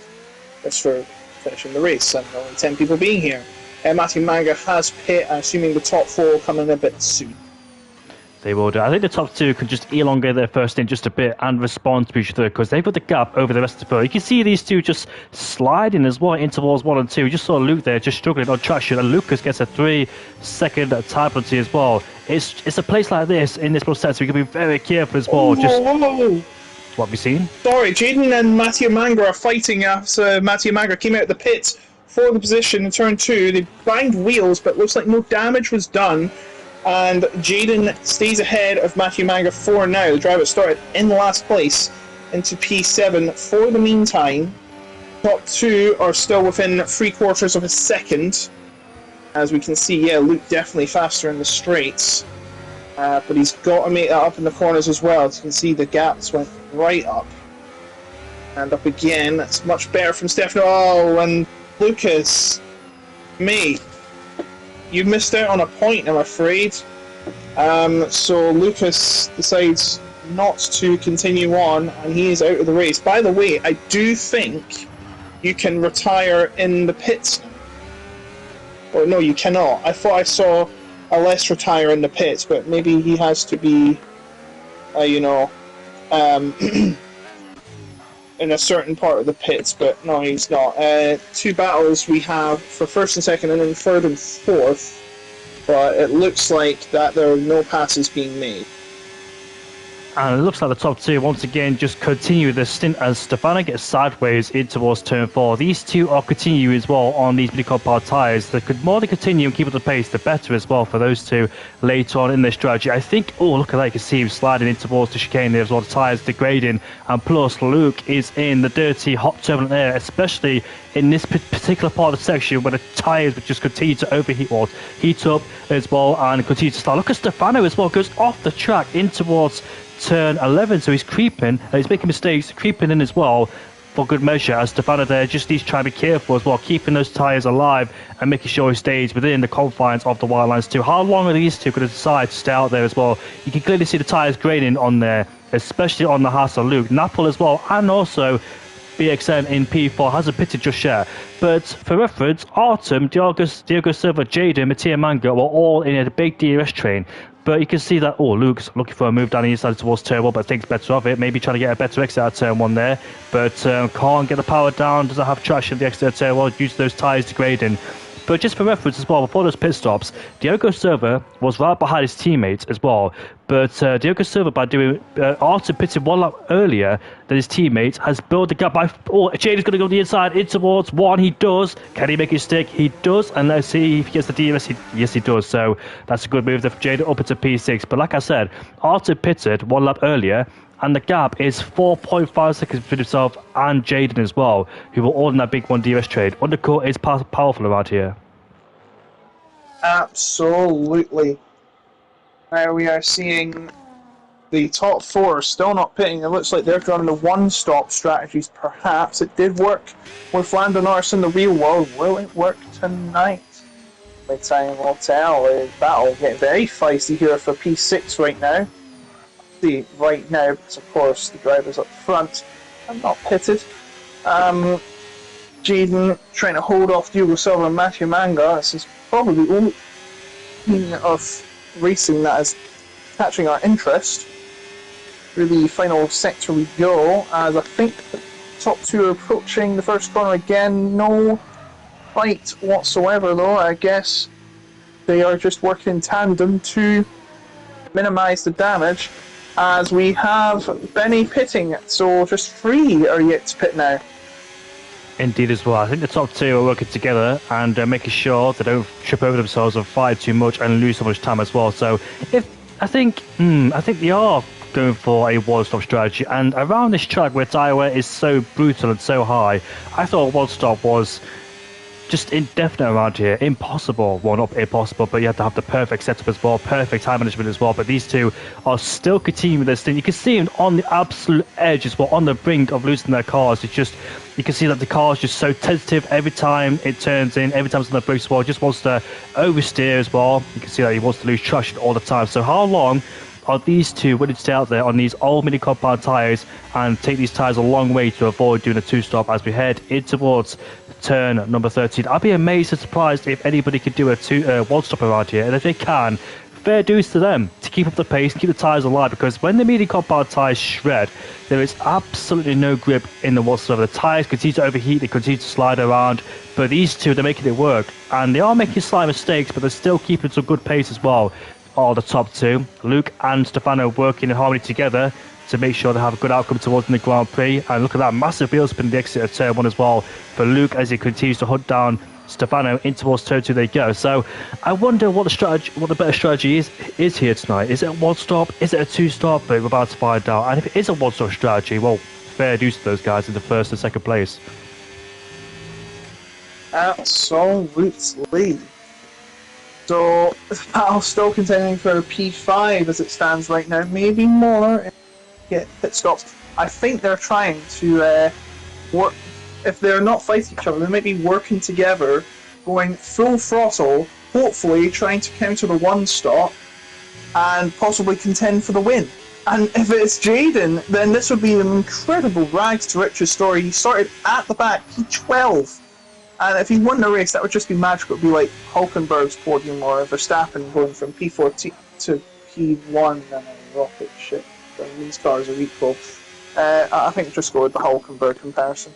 That's for finishing the race and only 10 people being here. Matthew Manga has pit, assuming the top 4 will come in a bit soon. They will do. I think the top 2 can just elongate their first stint just a bit and respond to each other because they've got the gap over the rest of the field. You can see these 2 just sliding as well in towards 1 and 2. You just saw Luke there just struggling on traction, and Lucas gets a 3-second time penalty as well. It's a place like this in this process, so you can be very careful as well. What have you seen? Sorry, Jaden and Matthew Manga are fighting after Matthew Manga came out of the pit for the position in turn 2. They banged wheels, but looks like no damage was done. And Jaden stays ahead of Matthew Manga for now. The driver started in last place into P7 for the meantime. Top 2 are still within 3/4 of a second. As we can see, yeah, Luke definitely faster in the straights. But he's got to make that up in the corners as well. As you can see, the gaps went right up. And up again. That's much better from Stefano. Oh, and Lucas. Me. You missed out on a point, I'm afraid. So Lucas decides not to continue on, and he is out of the race. By the way, I do think you can retire in the pits. Or no, you cannot. I thought I saw Aless retire in the pits, but maybe he has to be, in a certain part of the pits, but no, he's not. 2 battles we have for 1st and 2nd, and then 3rd and 4th, but it looks like that there are no passes being made. And it looks like the top 2 once again just continue the stint as Stefano gets sideways in towards turn 4. These 2 are continuing as well on these mini-compact tyres. The more they continue and keep up the pace, the better as well for those 2 later on in their strategy. I think, oh, look at that, you can see him sliding in towards the chicane there as well. The tyres degrading, and plus Luke is in the dirty, hot, turbulent air, especially in this particular part of the section where the tyres would just continue to overheat or heat up as well and continue to start. Look at Stefano as well, goes off the track in towards turn 11, so he's creeping and he's making mistakes, creeping in as well for good measure, as Stefano there just needs to try to be careful as well, keeping those tyres alive and making sure he stays within the confines of the white lines too. How long are these 2 going to decide to stay out there as well? You can clearly see the tyres graining on there, especially on the Haas of Luke, Napple as well, and also BXN in P4 hasn't pitted just yet. But for reference, Artem, Diogo Silva, Jaden, Mattia Manga were all in a big DRS train. But you can see that, oh, Luke's looking for a move down the inside towards turn 1, but thinks better of it. Maybe trying to get a better exit out of turn 1 there. But can't get the power down, doesn't have traction at the exit of turn 1 due to those tyres degrading. But just for reference as well, before those pit stops, Diogo Silva was right behind his teammates as well. But Diogo Silva, by doing Artem pitting 1 lap earlier than his teammates, has built the gap by. Oh, Jaden's going to go to the inside in towards 1. He does. Can he make it stick? He does. And let's see if he gets the DRS. Yes, he does. So that's a good move there for Jaden up into P6. But like I said, Artem pitted 1 lap earlier, and the gap is 4.5 seconds between himself and Jaden as well, who were all in that big 1 DRS trade. Undercut is powerful around here. Absolutely. Now we are seeing the top 4 still not pitting. It looks like they're going to 1-stop strategies, perhaps. It did work with Lando Norris in the real world. Will it work tonight? Time will tell. The battle getting very feisty here for P6 right now. See, right now, because of course the drivers up front are not pitted. Jaden trying to hold off Diogo Silva and Matthew Manga. This is probably the only thing of racing that is catching our interest. Through the final sector we go, as I think the top 2 are approaching the first corner again. No fight whatsoever though. I guess they are just working in tandem to minimise the damage, as we have Benny pitting, so just 3 are yet to pit now. Indeed as well. I think the top 2 are working together and making sure they don't trip over themselves and fight too much and lose so much time as well. So I think they are going for a one-stop strategy. And around this track where tire wear is so brutal and so high, I thought one-stop was just indefinite around here. Impossible. Well, not impossible, but you have to have the perfect setup as well, perfect time management as well. But these two are still continuing this thing. You can see them on the absolute edge as well, on the brink of losing their cars. It's just, you can see that the car is just so tentative every time it turns in, every time it's on the brakes as well. It just wants to oversteer as well. You can see that he wants to lose traction all the time. So how long are these two willing to stay out there on these old mini compound tyres and take these tyres a long way to avoid doing a two-stop as we head in towards turn number 13? I'd be amazed and surprised if anybody could do a one-stop around here, and if they can, fair dues to them to keep up the pace, keep the tyres alive, because when the mini compound tyres shred, there is absolutely no grip in them whatsoever. The tyres continue to overheat, they continue to slide around, but these two, they're making it work, and they are making slight mistakes, but they're still keeping some good pace as well. All the top two, Luke and Stefano, working in harmony together to make sure they have a good outcome towards the Grand Prix. And look at that massive wheel spin at the exit of turn 1 as well for Luke as he continues to hunt down Stefano in towards turn 2 they go. So I wonder what the better strategy is here tonight. Is it a one stop? Is it a two stop? But we're about to find out. And if it is a one stop strategy, well, fair dues to those guys in the first and second place. Absolutely. So, battle's still contending for P5 as it stands right now. Maybe more get pit stops. I think they're trying to work. If they're not fighting each other, they might be working together, going full throttle, hopefully trying to counter the one stop and possibly contend for the win. And if it's Jaden, then this would be an incredible rags to riches story. He started at the back, P12. And if he won the race, that would just be magical. It would be like Hulkenberg's podium or Verstappen going from P4 to P1 and a rocket ship. These cars are equal. I think just go with the Hulkenberg comparison.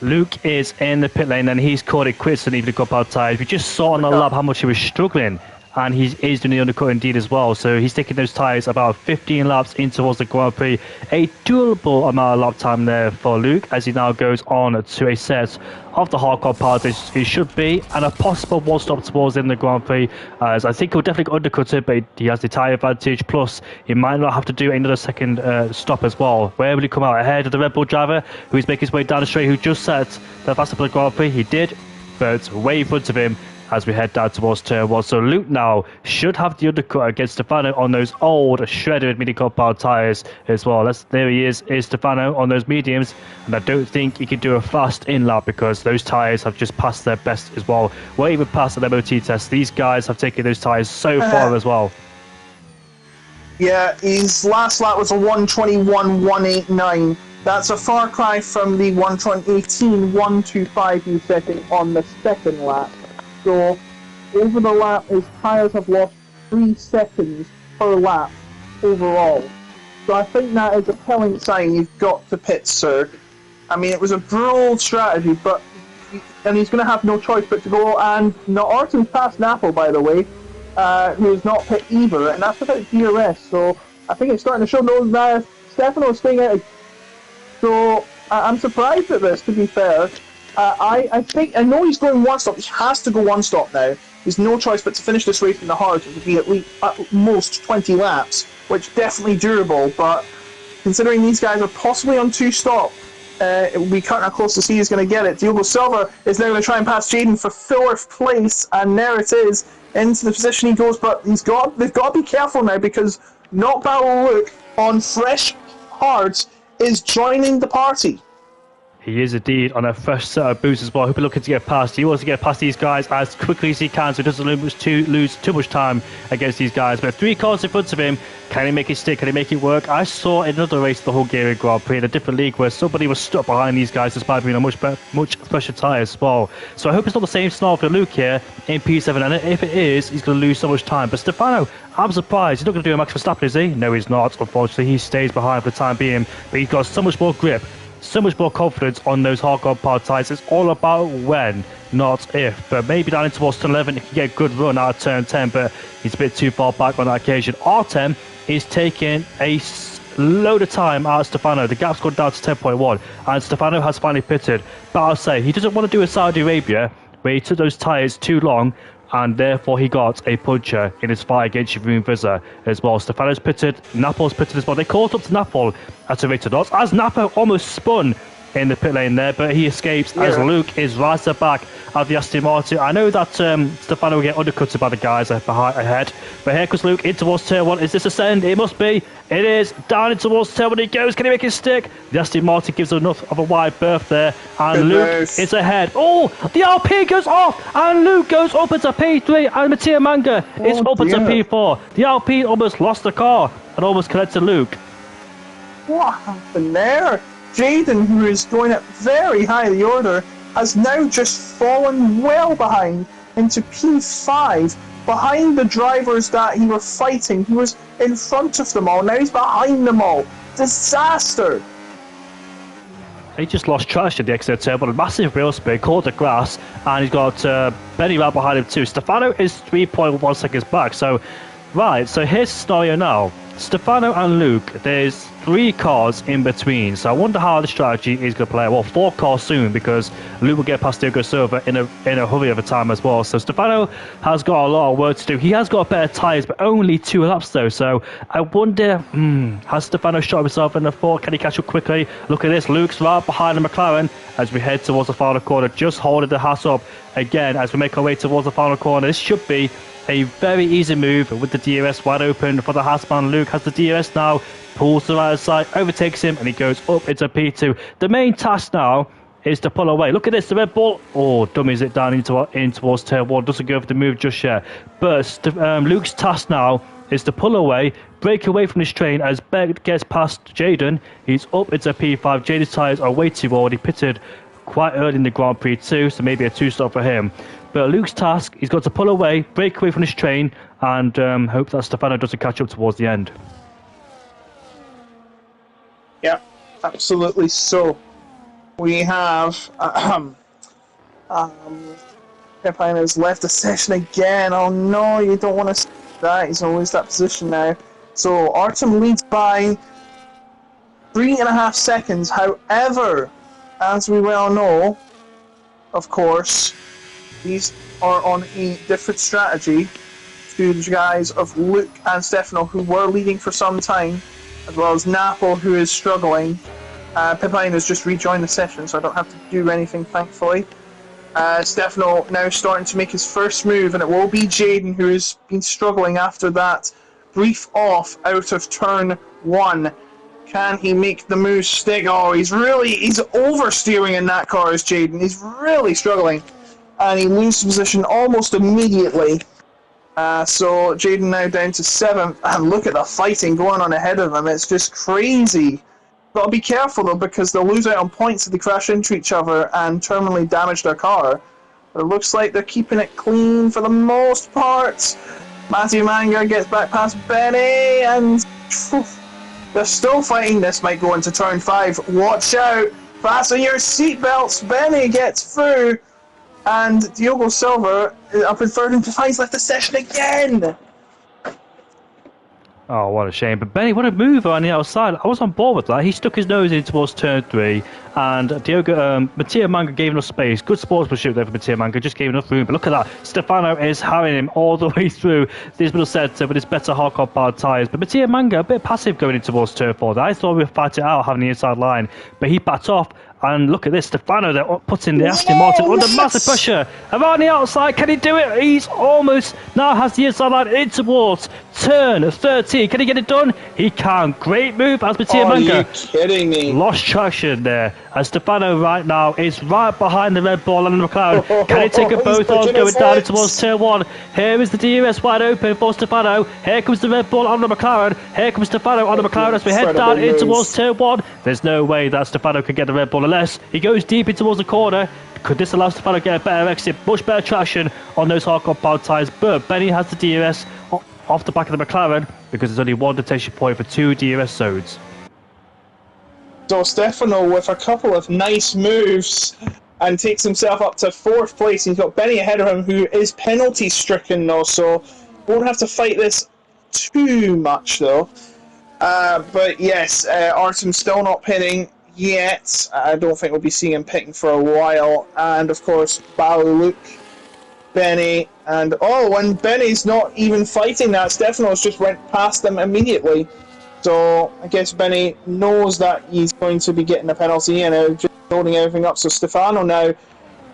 Luke is in the pit lane and he's called it quits and even got out tyres. We just saw on the lap how much he was struggling. And he is doing the undercut indeed as well. So he's taking those tyres about 15 laps in towards the Grand Prix. A doable amount of lap time there for Luke as he now goes on to a set of the hardcore parts as it should be. And a possible one stop towards in the Grand Prix. As I think he'll definitely undercut it, but he has the tyre advantage. Plus, he might not have to do another second stop as well. Where will he come out ahead of the Red Bull driver who's making his way down the straight, who just set the fast up the Grand Prix? He did, but way in front of him as we head down towards turn 1. So Luke now should have the undercut against Stefano on those old shredded mini compound tyres as well. There he is Stefano on those mediums, and I don't think he can do a fast in lap because those tyres have just passed their best as well. Well, even past the MOT test, these guys have taken those tyres so far as well. Yeah, his last lap was a 1:21.189. That's a far cry from the 1:18.125 he was setting on the second lap. So, over the lap, his tyres have lost 3 seconds per lap overall. So I think that is a telling sign you've got to pit, sir. I mean, it was a bold strategy, and he's going to have no choice but to go. And Orton's passed Napple, by the way, who is not pit either, and that's without DRS. So I think it's starting to show no Stefano is staying out. So I'm surprised at this, to be fair. I know he's going one stop. He has to go one stop now. There's no choice but to finish this race in the hard. It would be at most 20 laps, which definitely doable. But considering these guys are possibly on two stop, it will be cutting it close to see who's going to get it. Diogo Silva is now going to try and pass Jaden for 4th place, and there it is into the position he goes. But they've got to be careful now because Not Battle Luke on fresh hards is joining the party. He is indeed on a fresh set of boots as well. He'll be looking to get past. He wants to get past these guys as quickly as he can so he doesn't lose too much time against these guys. But 3 cars in front of him. Can he make it stick? Can he make it work? I saw another race, the Hungarian Grand Prix, in a different league where somebody was stuck behind these guys despite being on much fresher tyres as well. So I hope it's not the same scenario for Luke here in P7. And if it is, he's going to lose so much time. But Stefano, I'm surprised. He's not going to do a Max Verstappen, is he? No, he's not. Unfortunately, he stays behind for the time being. But he's got so much more grip, so much more confidence on those hardcore power tyres. It's all about when, not if. But maybe down in towards turn 11, he can get a good run out of turn 10, but he's a bit too far back on that occasion. Artem is taking a load of time out of Stefano. The gap's gone down to 10.1, and Stefano has finally pitted. But I'll say, he doesn't want to do a Saudi Arabia where he took those tyres too long, and therefore he got a puncher in his fight against Jeroen Vizza as well. Stefano's pitted, Napol's pitted as well. They caught up to Napol at a rate of knots as Napo almost spun in the pit lane there, but he escapes as Luke is right at the back of the Aston Martin. I know that Stefano will get undercutted by the guys ahead, but here comes Luke in towards turn 1. Is this a send? It must be. It is. Down in towards turn 1 he goes. Can he make it stick? The Aston Martin gives enough of a wide berth there, and Luke is ahead. Oh, the LP goes off, and Luke goes up into P3, and Mattia Manga is up into P4. The LP almost lost the car and almost connected Luke. What happened there? Jaden, who is going up very high the order, has now just fallen well behind into P5, behind the drivers that he was fighting. He was in front of them all, now he's behind them all. Disaster! He just lost traction at the exit turn, but a massive wheel spin, caught the grass, and he's got Benny right behind him too. Stefano is 3.1 seconds back, so here's the scenario now. Stefano and Luke, there's 3 cars in between, so I wonder how the strategy is going to play. Well, 4 cars soon, because Luke will get past Diogo Silva in a hurry of a time as well. So Stefano has got a lot of work to do. He has got better tyres, but only 2 laps though. So I wonder, has Stefano shot himself in the foot? Can he catch up quickly? Look at this, Luke's right behind the McLaren as we head towards the final corner, just holding the Haas up again as we make our way towards the final corner. This should be a very easy move with the DRS wide open for the Haasman. Luke has the DRS now, pulls to the right side, overtakes him, and he goes up into P2. The main task now is to pull away. Look at this, the Red Bull. Oh, dummies it down in towards turn 1. Doesn't go for the move just yet. But Luke's task now is to pull away, break away from this train as Beck gets past Jaden. He's up into P5. Jaden's tyres are way too old. He pitted quite early in the Grand Prix too, so maybe a 2-stop for him. But Luke's task, he's got to pull away, break away from this train, and hope that Stefano doesn't catch up towards the end. Yeah, absolutely so. We have Pepine has left the session again. Oh no, you don't want to see that. He's going to lose that position now. So Artem leads by 3.5 seconds. However, as we well know, of course, these are on a different strategy to the guys of Luke and Stefano, who were leading for some time, as well as Napo, who is struggling. Pepine has just rejoined the session, so I don't have to do anything, thankfully. Stefano now starting to make his first move, and it will be Jaden, who has been struggling after that brief off out of turn 1. Can he make the move stick? Oh, he's oversteering in that car as Jaden. He's really struggling. And he loses position almost immediately. So Jaden now down to 7th. And look at the fighting going on ahead of him. It's just crazy. Got to be careful though, because they'll lose out on points if they crash into each other and terminally damage their car. But it looks like they're keeping it clean for the most part. Matthew Manga gets back past Benny, and they're still fighting. This might go into turn 5. Watch out! Fasten your seatbelts! Benny gets through, and Diogo Silva up in 3rd and Peppine's left the session again! Oh, what a shame. But Benny, what a move on the outside. I was on board with that. He stuck his nose in towards turn 3, and Mattia Manga gave enough space. Good sportsmanship there for Mattia Manga, just gave enough room. But look at that. Stefano is harrying him all the way through this middle sector with his better hardcore powered tyres. But Mattia Manga, a bit passive going in towards turn 4. I thought we'd fight it out having the inside line, but he backed off. And look at this, Stefano, they're putting the Aston Martin under massive pressure. Around the outside, can he do it? He's almost now has the inside line in towards turn 13. Can he get it done? He can. Great move as Mattia Manga. Are you kidding me? Lost traction there. And Stefano right now is right behind the Red Bull and the McLaren. Can he take it both on going down towards turn 1? Here is the DRS wide open for Stefano. Here comes the Red Bull on the McLaren. Here comes Stefano on the McLaren as we head down in towards turn 1. There's no way that Stefano can get the Red Bull unless he goes deep in towards the corner. Could this allow Stefano to get a better exit? Much better traction on those hardcore powered tyres. But Benny has the DRS off the back of the McLaren because there's only one detention point for 2 DRS zones. So Stefano with a couple of nice moves and takes himself up to 4th place. He's got Benny ahead of him, who is penalty stricken though, so won't have to fight this too much though. But yes, Artem's still not pitting yet. I don't think we'll be seeing him pitting for a while. And of course, Luke Benny, and and Benny's not even fighting that. Stefano's just went past them immediately. So I guess Benny knows that he's going to be getting a penalty and just building everything up. So Stefano now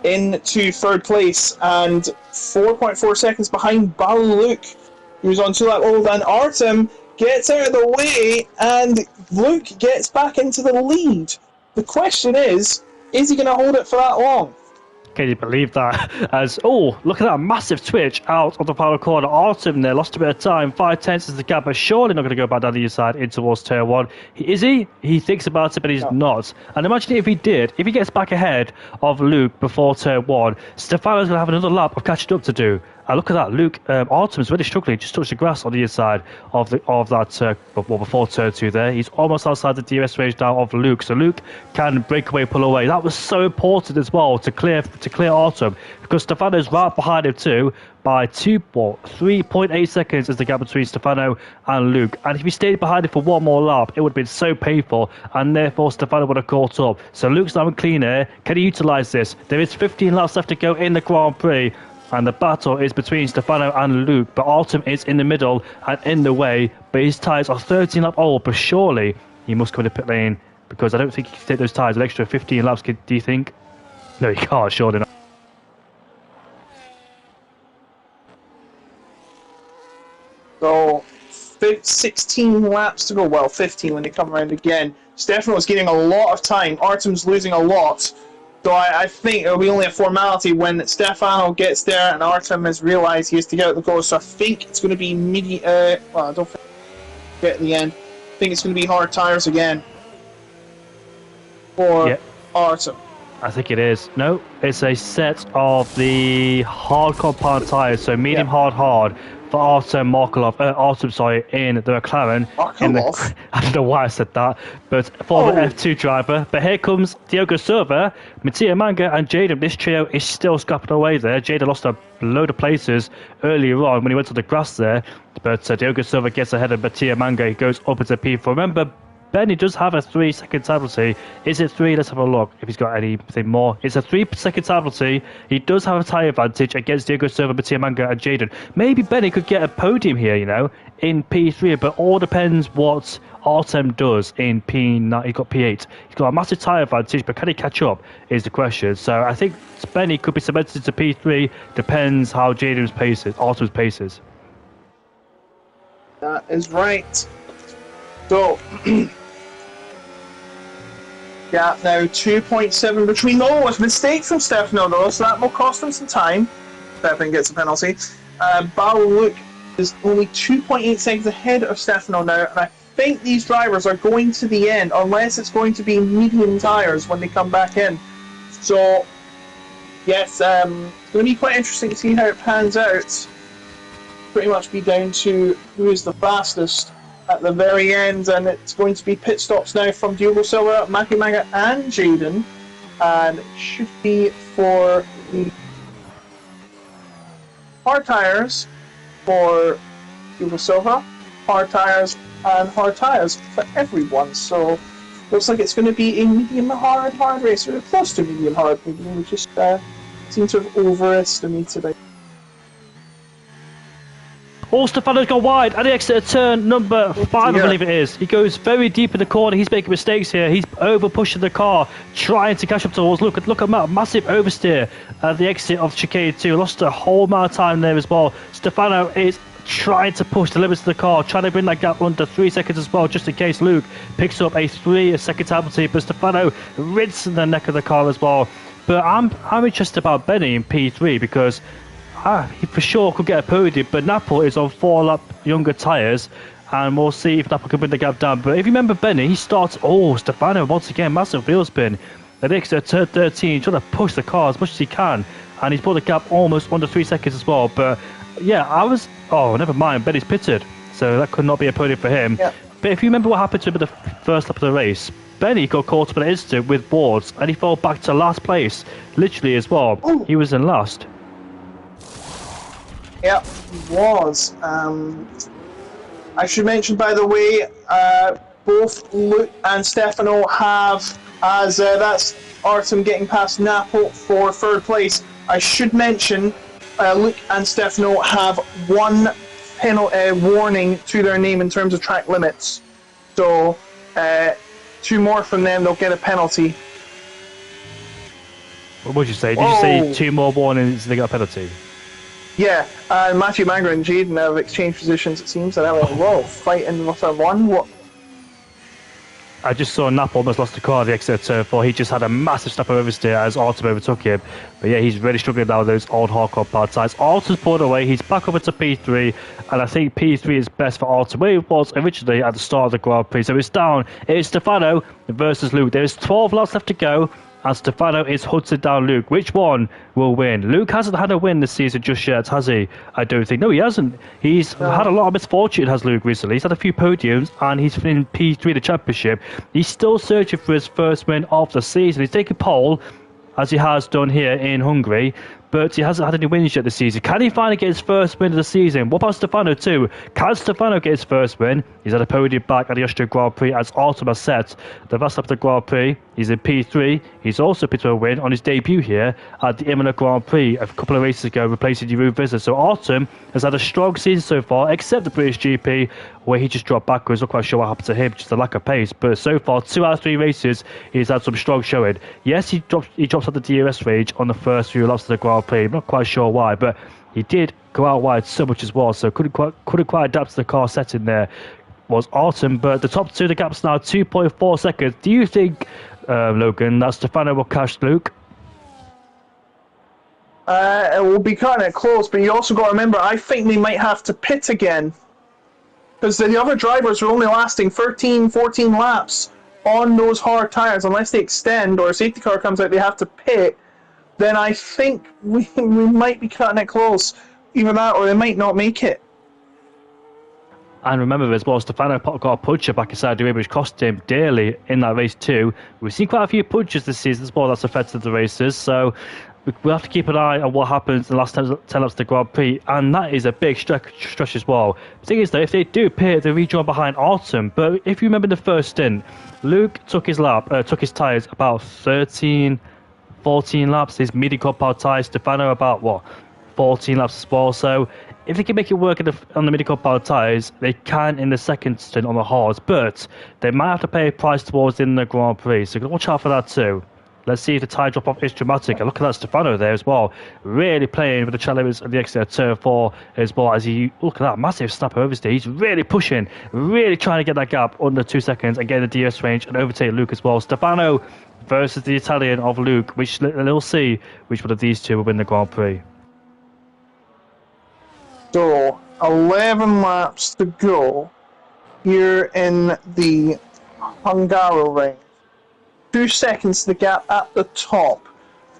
into third place and 4.4 seconds behind Luke, who's on 2 lap old, and Artem gets out of the way and Luke gets back into the lead. The question is he going to hold it for that long? Can you believe that? As, look at that massive twitch out of the final corner. Artem there lost a bit of time. 5/10 is the gap, but surely not going to go back down the other side in towards turn 1. Is he? He thinks about it, but he's not. And imagine if he did. If he gets back ahead of Luke before turn 1, Stefano's going to have another lap of catching up to do. And look at that, Luke. Artem's really struggling. Just touched the grass on the inside of that. Before turn 2 there, he's almost outside the DRS range now of Luke. So Luke can break away, pull away. That was so important as well to clear Artem, because Stefano's right behind him too by 3.8 seconds is the gap between Stefano and Luke. And if he stayed behind him for one more lap, it would have been so painful, and therefore Stefano would have caught up. So Luke's now in clean air. Can he utilise this? There is 15 laps left to go in the Grand Prix. And the battle is between Stefano and Luke, but Artem is in the middle and in the way, but his tyres are 13 laps old, but surely he must come to pit lane, because I don't think he can take those tyres an extra 15 laps, do you think? No, he can't, surely not. So, 16 laps to go, well, 15 when they come around again. Stefano's getting a lot of time, Artem's losing a lot. So I think it'll be only a formality when Stefano gets there and Artem has realised he has to get out the goal. So I think it's going to be well, I don't think get the end. I think it's going to be hard tyres again for Artem. I think it is. No, it's a set of the hard compound tyres, so medium, hard for Artem Markelov. In the McLaren. Markelov? I don't know why I said that, but for the F2 driver. But here comes Diogo Silva, Mattia Manga, and Jaden. This trio is still scrapping away there. Jaden lost a load of places earlier on when he went to the grass there, but Diogo Silva gets ahead of Mattia Manga. He goes up into P4. Remember, Benny does have a 3-second penalty. Is it 3? Let's have a look if he's got anything more. It's a 3-second penalty. He does have a tyre advantage against Diogo Silva, Mattia Manga, and Jaden. Maybe Benny could get a podium here, in P3, but all depends what Artem does in P9. He's got P8. He's got a massive tyre advantage, but can he catch up is the question. So I think Benny could be cemented to P3. Depends how Artem's paces. That is right. So, gap now 2.7 between. Oh, it's a mistake from Stefano though, so that will cost him some time. Stefano gets a penalty. Luke is only 2.8 seconds ahead of Stefano now, and I think these drivers are going to the end, unless it's going to be medium tyres when they come back in. So, yes, it's going to be quite interesting to see how it pans out. Pretty much be down to who is the fastest at the very end, and it's going to be pit stops now from Diogo Silva, Maki Manga, and Jaden, and it should be for the hard tyres for Diogo Silva, hard tyres for everyone. So looks like it's going to be a medium hard race, or close to medium hard. Maybe we just seem to have overestimated it. Stefano's gone wide at the exit of turn number 5, I believe it is. He goes very deep in the corner. He's making mistakes here. He's over pushing the car, trying to catch up towards. Look at that massive oversteer at the exit of chicane 2. Lost a whole amount of time there as well. Stefano is trying to push the limits of the car, trying to bring that gap under 3 seconds as well, just in case Luke picks up a 3-second penalty. But Stefano rinsing the neck of the car as well. But I'm interested about Benny in P3 because he for sure could get a podium, but Napoli is on 4-lap younger tyres, and we'll see if Napoli can bring the gap down. But if you remember Benny, he starts, Stefano once again, massive wheel spin. The next turn 13, trying to push the car as much as he can, and he's brought the gap almost under 3 seconds as well. But yeah, never mind, Benny's pitted, so that could not be a podium for him. Yeah. But if you remember what happened to him at the first lap of the race, Benny got caught up in an incident with boards, and he fell back to last place, literally as well. Ooh. He was in last. Yeah, he was. I should mention, by the way, both Luke and Stefano have, as that's Artem getting past Napo for third place. I should mention, Luke and Stefano have one warning to their name in terms of track limits. So, 2 more from them, they'll get a penalty. What would you say? Did you say 2 more warnings, they got a penalty? Yeah, Matthew Manger and Jaden have exchanged positions, it seems. And whoa, fighting with a 1. What? I just saw Nap almost lost the car at the exit turn 4. He just had a massive snap of oversteer as Autumn overtook him. But yeah, he's really struggling now with those old hardcore power tyres. Autumn's pulled away. He's back up into P3. And I think P3 is best for Autumn, where it was originally at the start of the Grand Prix. So it's down. It's Stefano versus Luke. There's 12 laps left to go. And Stefano is hunting down Luke. Which one will win? Luke hasn't had a win this season just yet, has he? I don't think. No, he hasn't. He's had a lot of misfortune, has Luke, recently. He's had a few podiums, and he's in P3 the championship. He's still searching for his first win of the season. He's taking pole, as he has done here in Hungary, but he hasn't had any wins yet this season. Can he finally get his first win of the season? What about Stefano too? Can Stefano get his first win? He's had a podium back at the Austrian Grand Prix as Autumn has set the last lap of the Grand Prix. He's in P3. He's also picked up a win on his debut here at the Imola Grand Prix a couple of races ago, replacing Jeroen Visser. So Autumn has had a strong season so far, except the British GP, where he just dropped backwards. Not quite sure what happened to him, just a lack of pace. But so far, 2 out of 3 races, he's had some strong showing. Yes, he drops out the DRS range on the first few laps of the Grand Prix. I'm not quite sure why, but he did go out wide so much as well. So couldn't quite adapt to the car setting there. Was Autumn, but the top 2, the gap's now 2.4 seconds. Do you think, Logan, that Stefano will catch Luke? It will be kind of close, but you also got to remember, I think they might have to pit again. Because the other drivers are only lasting 13, 14 laps on those hard tyres. Unless they extend or a safety car comes out, they have to pit. Then I think we might be cutting it close. Either that or they might not make it. And remember as well, Stefano got a puncher back inside the ring, which cost him dearly in that race too. We've seen quite a few punches this season as well that's affected the races. So we'll have to keep an eye on what happens in the last 10 laps of the Grand Prix. And that is a big stretch as well. The thing is though, if they do pit, they rejoin behind Autumn. But if you remember the first stint, Luke took his tyres about 13, 14 laps. His medium compound tyres, Stefano about 14 laps as well. So if they can make it work on the medium compound tyres, they can in the second stint on the hards, but they might have to pay a price towards in the Grand Prix. So watch out for that too. Let's see if the tyre drop off is dramatic. And look at that Stefano there as well, really playing with the challenges of the exit turn 4 as well. As he look at that massive snap oversteer, he's really pushing, really trying to get that gap under 2 seconds and get the DS range and overtake Luke as well. Stefano versus the Italian of Luke, which we'll see which one of these two will win the Grand Prix. So, 11 laps to go here in the Hungaroring. 2 seconds the gap at the top.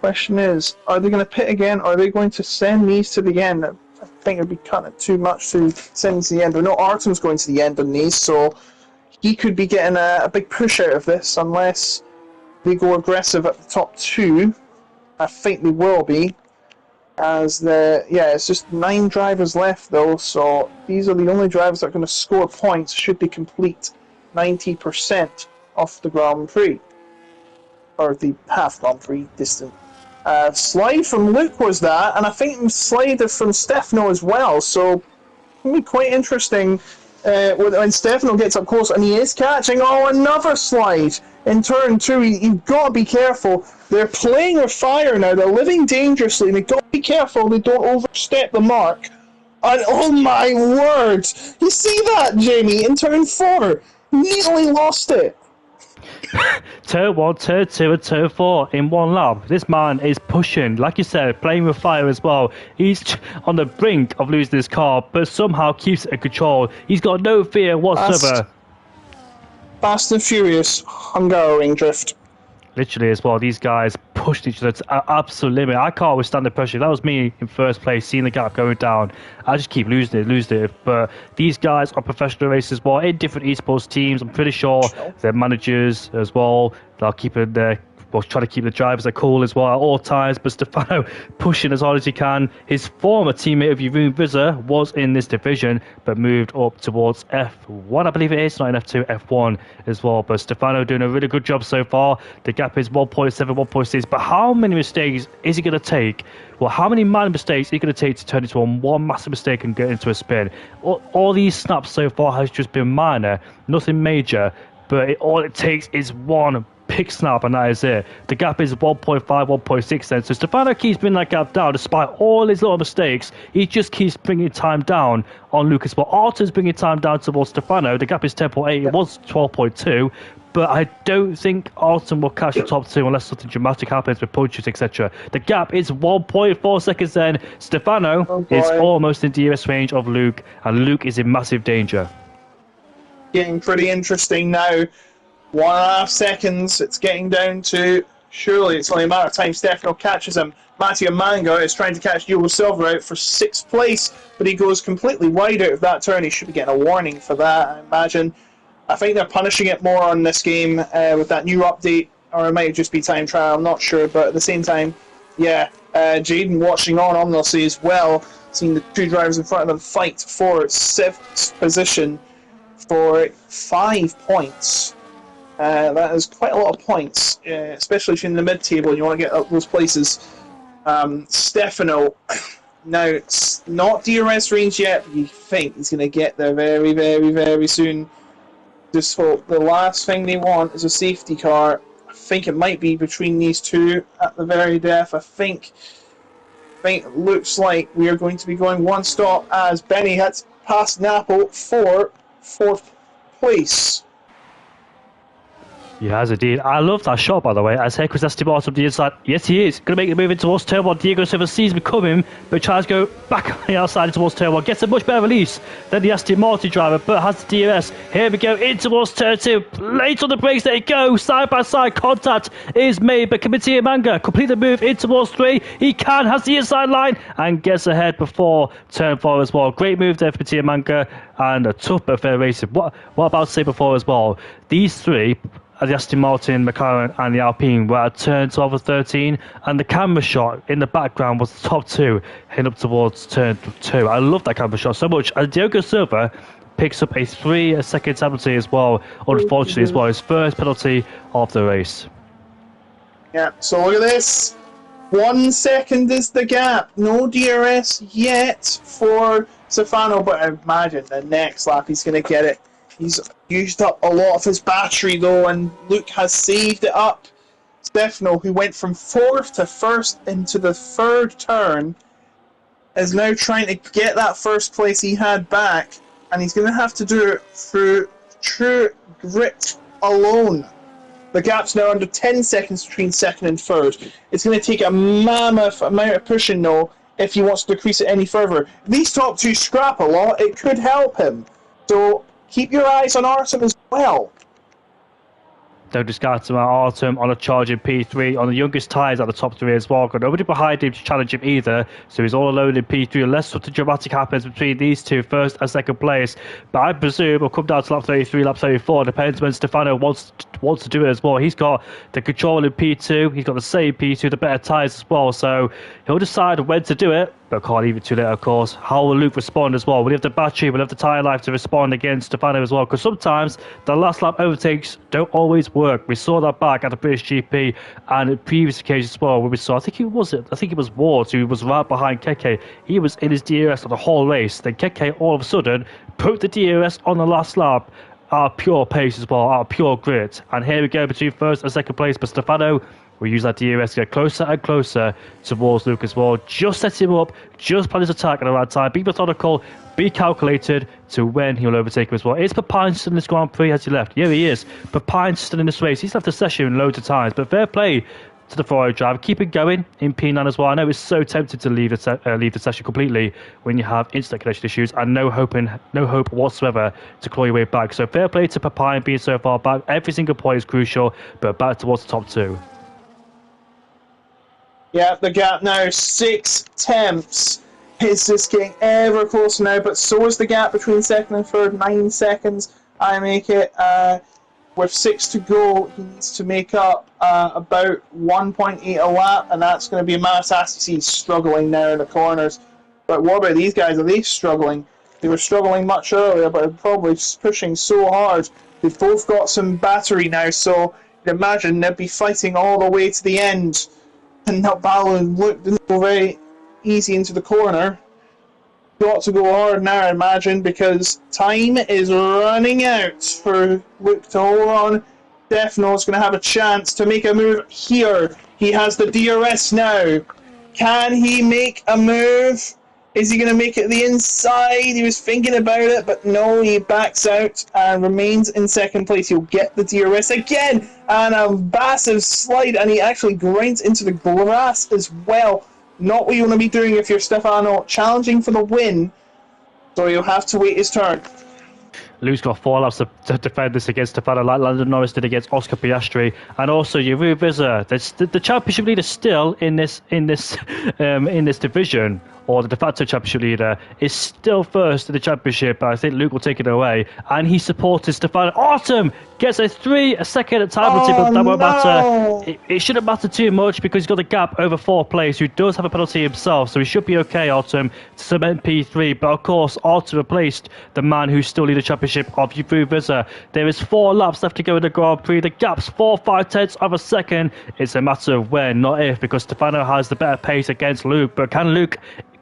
Question is, are they going to pit again, or are they going to send these to the end? I think it would be cutting it too much to send to the end. We know Artem's going to the end on these, so he could be getting a big push out of this unless they go aggressive at the top 2. I think they will be. It's just 9 drivers left though, so these are the only drivers that are going to score points should they complete 90% of the Grand Prix. Or the half Grand Prix distance. Slide from Luke was that, and I think slide from Stefano as well, so it's going to be quite interesting when Stefano gets up close, and he is catching, another slide in turn 2. You've got to be careful. They're playing with fire now, they're living dangerously, they've got to be careful they don't overstep the mark. And oh my word! You see that, Jamie, in turn 4? Nearly lost it. Turn 1, turn 2 and turn 4 in one lap. This man is pushing, like you said, playing with fire as well. He's on the brink of losing his car, but somehow keeps it in control. He's got no fear whatsoever. Fast and Furious Hungaroring drift. Literally as well, these guys pushed each other to absolute limit. I can't withstand the pressure. That was me in first place, seeing the gap going down. I just keep losing it. But these guys are professional racers in different esports teams. I'm pretty sure they're managers as well. They'll keep their was trying to keep the drivers cool as well at all times, but Stefano pushing as hard as he can. His former teammate of Jeroen Visser was in this division, but moved up towards F1, I believe it is, not in F2, F1 as well. But Stefano doing a really good job so far. The gap is 1.7, 1.6, but how many mistakes is he going to take? Well, how many minor mistakes is he going to take to turn into one massive mistake and get into a spin? All these snaps so far has just been minor, nothing major, but all it takes is one big snap, and that is it. The gap is 1.5, 1.6 then. So Stefano keeps bringing that gap down despite all his little mistakes. He just keeps bringing time down on Lucas. But Arthur's bringing time down towards Stefano. The gap is 10.8. It was 12.2. But I don't think Alton will catch the top two unless something dramatic happens with punches, etc. The gap is 1.4 seconds then. Stefano is almost in DRS range of Luke, and Luke is in massive danger. Getting pretty interesting now. 1.5 seconds. It's getting down to, surely it's only a matter of time Stefano catches him. Mattia Manga is trying to catch Diogo Silva out for 6th place, but he goes completely wide out of that turn. He should be getting a warning for that, I imagine. I think they're punishing it more on this game with that new update, or it might just be time trial, I'm not sure, but at the same time, yeah, Jaden watching on obviously as well, seeing the two drivers in front of them fight for 7th position for 5 points. That is quite a lot of points, especially if you're in the mid-table and you want to get up those places. Stefano, now it's not DRS range yet, but you think he's going to get there very, very, very soon. Just hope the last thing they want is a safety car. I think it might be between these two at the very depth. I think it looks like we are going to be going one stop as Benny has passed Napo for 4th place. He has indeed. I love that shot, by the way, as Heck was asking Martin on the inside. Yes, he is. Going to make the move in towards turn 1. Diego Silva sees him coming, but tries to go back on the outside towards turn 1. Gets a much better release than the Aston Martin driver, but has the DRS. Here we go, in towards turn 2. Late on the brakes, there you go. Side by side contact is made, but Kamitia Manga complete the move in towards 3. He has the inside line, and gets ahead before turn 4 as well. Great move there for Kamitia Manga, and a tough but fair racing. What about to say before as well? These three, the Aston Martin, McLaren and the Alpine, were at turn 12 or 13, and the camera shot in the background was the top two heading up towards turn 2. I love that camera shot so much. And Diogo Silva picks up a 3-second penalty as well, unfortunately as well, his first penalty of the race. Yeah, so look at this. 1 second is the gap. No DRS yet for Stefano, but I imagine the next lap he's going to get it. He's used up a lot of his battery though, and Luke has saved it up. Stefano, who went from 4th to 1st into the 3rd turn, is now trying to get that 1st place he had back, and he's going to have to do it through true grit alone. The gap's now under 10 seconds between 2nd and 3rd. It's going to take a mammoth amount of pushing though if he wants to decrease it any further. If these top two scrap a lot, it could help him. So keep your eyes on Artem as well. Don't discard him Artem on a charging P3 on the youngest tyres at the top 3 as well. Got nobody behind him to challenge him either, so he's all alone in P3 unless something dramatic happens between these two, 1st and 2nd place. But I presume it'll come down to lap 33, lap 34. Depends when Stefano wants to do it as well. He's got the control in P2, he's got the same P2, the better tyres as well, so he'll decide when to do it. But can't leave it too late, of course. How will Luke respond as well? Will he have the battery? Will he have the tyre life to respond against Stefano as well? Because sometimes the last lap overtakes don't always work. We saw that back at the British GP and in previous occasions as well, where we saw, I think it was Ward who was right behind Keke. He was in his DRS on the whole race. Then Keke all of a sudden put the DRS on the last lap out of pure pace as well, out of pure grit. And here we go between 1st and 2nd place. But Stefano will use that DRS to get closer and closer towards Luke as well. Just set him up, just plan his attack at the right time. Be methodical, be calculated to when he'll overtake him as well. Is Papine still in this Grand Prix? Has he left? Yeah, he is. Papine's still in this race. He's left the session loads of times, but fair play to the Ferrari driver. Keep it going in P9 as well. I know it's so tempting to leave the session completely when you have internet connection issues and no hope whatsoever to claw your way back. So fair play to Papine being so far back. Every single point is crucial, but back towards the top 2. Yeah, the gap now 6 tenths. It's just getting ever closer now, but so is the gap between 2nd and 3rd, 9 seconds. I make it. With 6 to go, he needs to make up about 1.8 a lap, and that's going to be a massive task. You see he's struggling now in the corners. But what about these guys? Are they struggling? They were struggling much earlier, but are probably pushing so hard. They've both got some battery now, so you can imagine they'd be fighting all the way to the end. And that battle didn't go very easy into the corner. Got to go hard now, I imagine, because time is running out for Luke to hold on. Stefano's going to have a chance to make a move here. He has the DRS now. Can he make a move? Is he going to make it the inside? He was thinking about it, but no, he backs out and remains in second place. He'll get the DRS again, and a massive slide, and he actually grinds into the grass as well. Not what you want to be doing if you're Stefano, challenging for the win, so you'll have to wait his turn. Luke's got 4 laps to defend this against Stefano, like Lando Norris did against Oscar Piastri, and also Jeroen Visser. The championship leader still in this division, or the de facto championship leader, is still first in the championship. I think Luke will take it away, and he supported Stefano. Autumn gets a 3-second time penalty, but that won't matter. It shouldn't matter too much because he's got a gap over 4th place, who does have a penalty himself, so he should be okay, Autumn, to cement P3. But of course, Autumn replaced the man who's still leading the championship of Jeroen Visser. There is 4 laps left to go in the Grand Prix. The gap's 4/5 of a second. It's a matter of when, not if, because Stefano has the better pace against Luke. But can Luke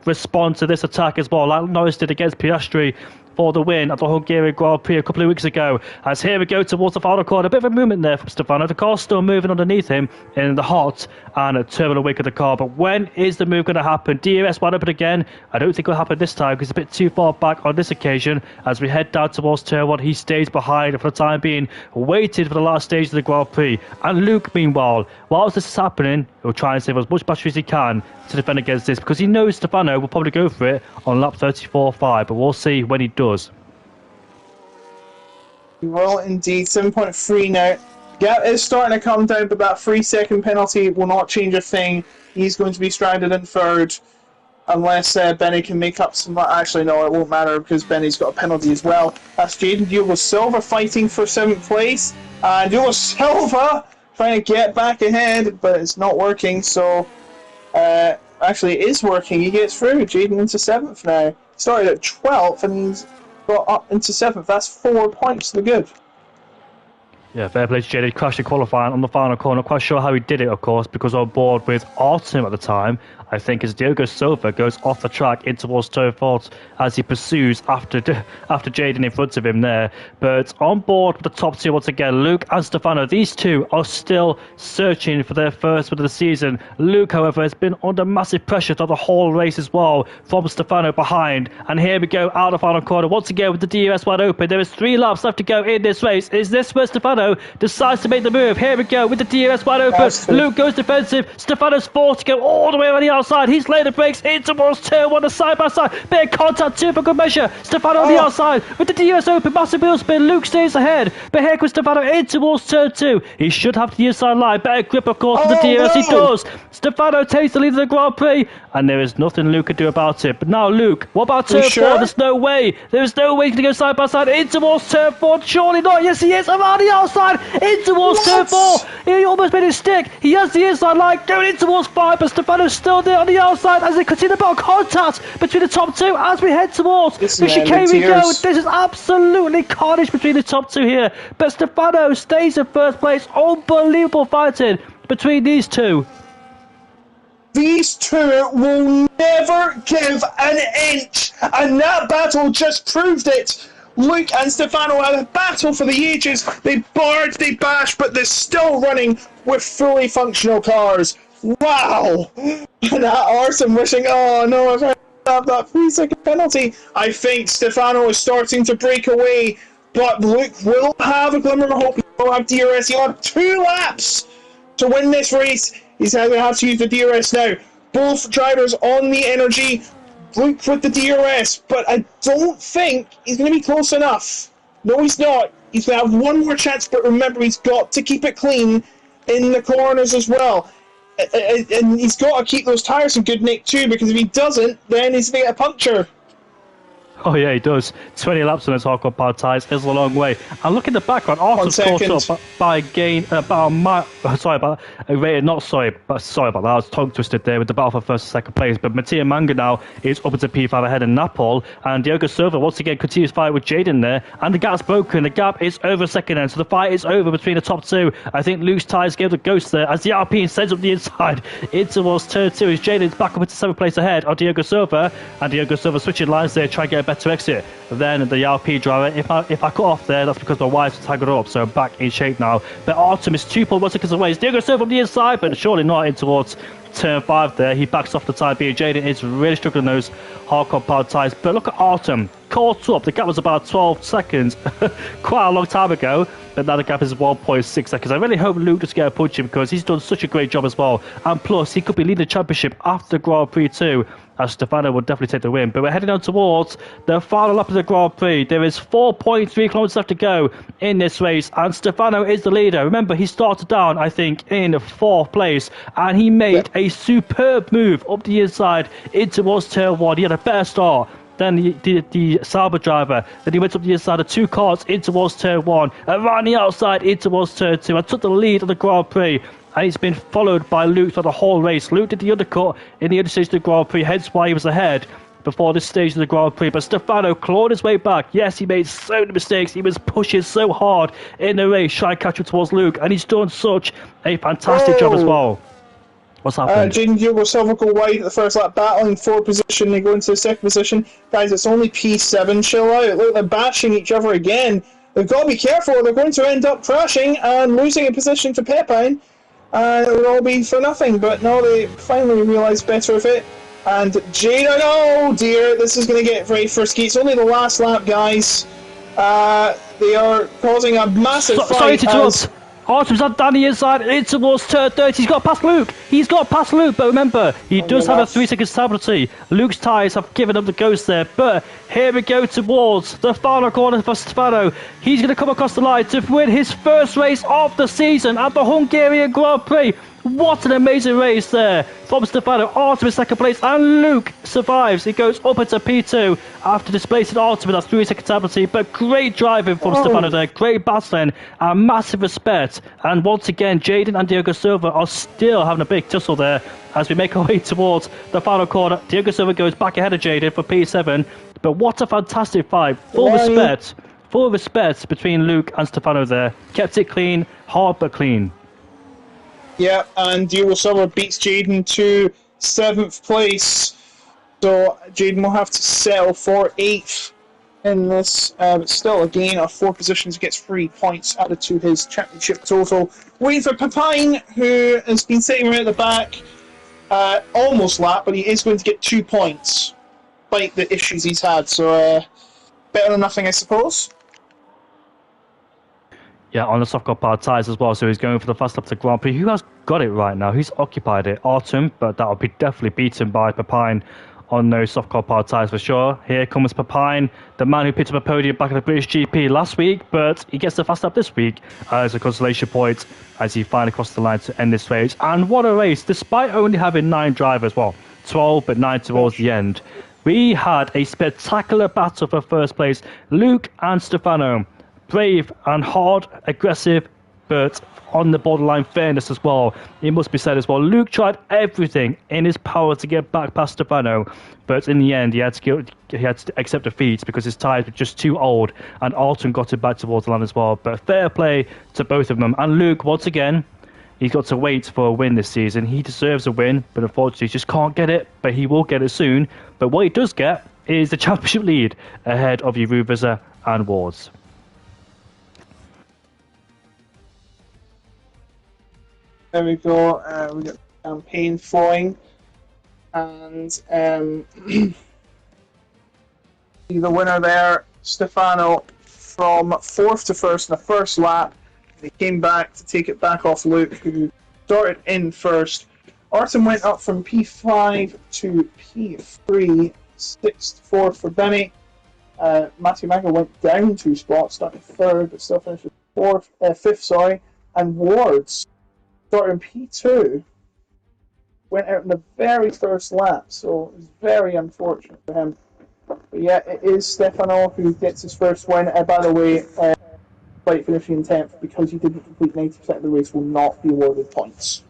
respond to this attack as well, like Norris did against Piastri for the win at the Hungarian Grand Prix a couple of weeks ago? As here we go towards the final corner, a bit of a movement there from Stefano. The car's still moving underneath him in the hot and terminal wake of the car, but when is the move going to happen? DRS wide open again. I don't think it'll happen this time because it's a bit too far back on this occasion. As we head down towards turn 1, he stays behind for the time being, waiting for the last stage of the Grand Prix. And Luke, meanwhile, whilst this is happening, he'll try and save as much battery as he can to defend against this, because he knows Stefano will probably go for it on lap 34.5, but we'll see when he does. Well, indeed, 7.3 now. Gap is starting to come down, but that 3-second penalty will not change a thing. He's going to be stranded in 3rd, unless Benny can make up some... Actually, no, it won't matter, because Benny's got a penalty as well. That's Jaden Diogo Silva fighting for 7th place, and Diogo Silva trying to get back ahead, but it's not working, so... actually, it is working. He gets through. Jaden into 7th now. Started at 12th, and he's got up into 7th. That's 4 points to the good. Yeah, fair play to Jaden. Crashed in qualifying on the final corner. Not quite sure how he did it, of course, because on board with Autumn at the time, I think, as Diogo Silva goes off the track in towards turn 4 as he pursues after Jaden in front of him there. But on board with the top 2 once again, Luke and Stefano. These two are still searching for their first win of the season. Luke, however, has been under massive pressure throughout the whole race as well from Stefano behind. And here we go out of the final corner once again with the DRS wide open. There is 3 laps left to go in this race. Is this where Stefano decides to make the move? Here we go with the DRS wide open. Luke goes defensive. Stefano's forced to go all the way around the outside. He's laid the brakes in towards turn 1, the side by side. Bit of contact too for good measure. Stefano on the outside with the DRS open. Massive wheel spin. Luke stays ahead. But here comes Stefano in towards turn 2. He should have the inside line. Better grip, of course, with the DRS. No. He does. Stefano takes the lead of the Grand Prix, and there is nothing Luke can do about it. But now, Luke, what about turn 4? There's no way. There is no way he's going to go side by side in towards turn 4. Surely not. Yes, he is. Around the outside in towards turn 4. He almost made his stick. He has the inside line going in towards 5, but Stefano's still there on the outside as they continue about contact between the top 2 as we head towards the chicane. We go. This is absolutely carnage between the top 2 here, but Stefano stays in 1st place. Unbelievable fighting between these two. These two will never give an inch, and that battle just proved it. Luke and Stefano had a battle for the ages. They barred, they bashed, but they're still running with fully functional cars. Wow! And that Arson wishing, oh no, if I have that 3-second penalty. I think Stefano is starting to break away, but Luke will have a glimmer of hope. He will have DRS. He'll have 2 laps to win this race. He's going to have to use the DRS now. Both drivers on the energy. Luke with the DRS, but I don't think he's going to be close enough. No, he's not. He's going to have one more chance, but remember, he's got to keep it clean in the corners as well. And he's got to keep those tyres in good nick too, because if he doesn't, then he's going to get a puncture. Oh yeah, he does. 20 laps on his hardcore power tyres is a long way. And look in the background, Arthur's caught up by a gain about a mile. Sorry about that. Sorry about that. I was tongue twisted there with the battle for first and second place. But Mattia Manga now is up into P5 ahead of Napol, and Diogo Silva once again continues fight with Jaden there. And the gap's broken. The gap is over second end, so the fight is over between the top two. I think Luke's tyres gave the ghost there as the Alpine sends up the inside in towards turn two. As Jaden's back up into seventh place ahead of Diogo Silva, and Diogo Silva switching lines there, trying to get a better exit. Then the RP driver, if I cut off there, that's because my wife's tangled up, so I'm back in shape now. But Artem is 2.1 seconds away. It's Diogo Silva from the inside, but surely not in towards turn 5 there. He backs off the tyre being Jaden is really struggling those hardcore powered tyres. But look at Artem, caught up. The gap was about 12 seconds, quite a long time ago. But now the gap is 1.6 seconds. I really hope Luke does get a punch in because he's done such a great job as well. And plus, he could be leading the championship after the Grand Prix too, as Stefano will definitely take the win. But we're heading on towards the final lap of the Grand Prix. There is 4.3 kilometers left to go in this race, and Stefano is the leader. Remember, he started down, I think, in 4th place, and he made a superb move up the inside in towards turn 1. He had a better start than the Sauber driver. Then he went up the inside of 2 cars in towards turn 1, and right on the outside in towards turn 2, and took the lead of the Grand Prix. And he's been followed by Luke for the whole race. Luke did the undercut in the other stage of the Grand Prix, hence why he was ahead before this stage of the Grand Prix. But Stefano clawed his way back. Yes, he made so many mistakes. He was pushing so hard in the race, trying to catch up towards Luke, and he's done such a fantastic job as well. What's happened? Jaden Diogo Silva go wide at the first lap, battling 4th position. They go into the 2nd position. Guys, it's only P7. Chill out. Look, they're bashing each other again. They've got to be careful. They're going to end up crashing and losing a position to Pepine. It would all be for nothing. But no, they finally realised better of it. And Jaden, oh dear, this is going to get very frisky. It's only the last lap, guys. They are causing a massive fight. Sorry to interrupt. Artem's had down the inside, in towards turn 30. He's got past Luke. But remember, he does have a 3-second stability. Luke's tyres have given up the ghost there. But here we go towards the final corner for Stefano. He's going to come across the line to win his first race of the season at the Hungarian Grand Prix. What an amazing race there from Stefano. Artem in 2nd place, and Luke survives. He goes up into P2 after displacing Artem with that 3-second stability. But great driving from Stefano there, great battling, and massive respect. And once again, Jaden and Diogo Silva are still having a big tussle there as we make our way towards the final corner. Diogo Silva goes back ahead of Jaden for P7. But what a fantastic fight. Full respect between Luke and Stefano there. Kept it clean, hard but clean. Yeah, and Diogo Silva beats Jaden to 7th place. So Jaden will have to settle for 8th in this. But still, a gain of 4 positions, gets 3 points added to his championship total. Waiting for Pepine, who has been sitting right at the back, almost lap, but he is going to get 2 points, despite the issues he's had. So better than nothing, I suppose. Yeah, on the softcore powered tyres as well, so he's going for the fast lap to Grand Prix. Who has got it right now? Who's occupied it? Artem, but that'll be definitely beaten by Pepine on those softcore powered tyres for sure. Here comes Pepine, the man who picked up a podium back at the British GP last week, but he gets the fast lap this week as a consolation point as he finally crossed the line to end this race. And what a race, despite only having 9 drivers, well, 12 but 9 towards the end. We had a spectacular battle for first place. Luke and Stefano. Brave and hard, aggressive, but on the borderline fairness as well. It must be said as well. Luke tried everything in his power to get back past Stefano, but in the end he had to accept defeat because his tyres were just too old, and Alton got it back towards the line as well. But fair play to both of them. And Luke, once again, he's got to wait for a win this season. He deserves a win, but unfortunately he just can't get it. But he will get it soon. But what he does get is the championship lead ahead of Yeruviza and Wards. There we go. We got champagne flowing, and the winner there, Stefano, from 4th to 1st in the first lap. He came back to take it back off Luke, who started in 1st. Artem went up from P5 to P3, 6th to 4th for Benny. Matthew Magel went down 2 spots, starting 3rd, but still finished 5th, and Wards started in P2, went out in the very first lap, so it was very unfortunate for him. But yeah, it is Stefano who gets his first win. By the way, despite finishing in 10th, because he didn't complete 90% of the race, will not be awarded points.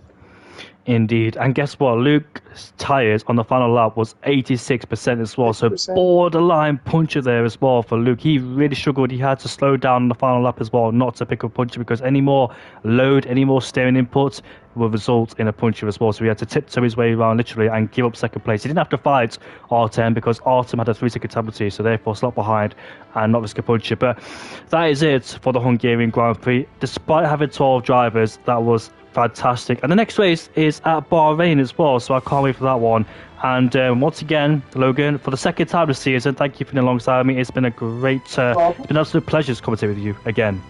Indeed. And guess what? Luke's tyres on the final lap was 86% as well. 80%. So borderline puncher there as well for Luke. He really struggled. He had to slow down on the final lap as well, not to pick up puncher, because any more load, any more steering input will result in a puncher as well. So he had to tiptoe his way around literally and give up second place. He didn't have to fight Artem because Artem had a 3-second penalty, so therefore slot behind and not risk a puncher. But that is it for the Hungarian Grand Prix. Despite having 12 drivers, that was fantastic. And the next race is at Bahrain as well, so I can't wait for that one. And once again, Logan, for the second time this season, thank you for being alongside me. It's been a great, been an absolute pleasure to commentate with you again.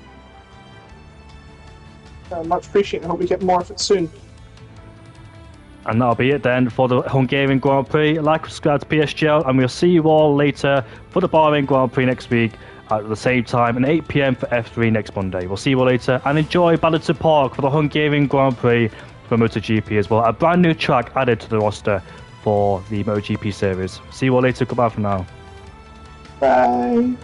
Much appreciated. I hope we get more of it soon. And that'll be it then for the Hungarian Grand Prix. Like, subscribe to PSGL, and we'll see you all later for the Bahrain Grand Prix next week at the same time, and 8 PM for F3 next Monday. We'll see you all later, and enjoy Badminton Park for the Hungarian Grand Prix for MotoGP as well. A brand new track added to the roster for the MotoGP series. See you all later. Goodbye for now. Bye.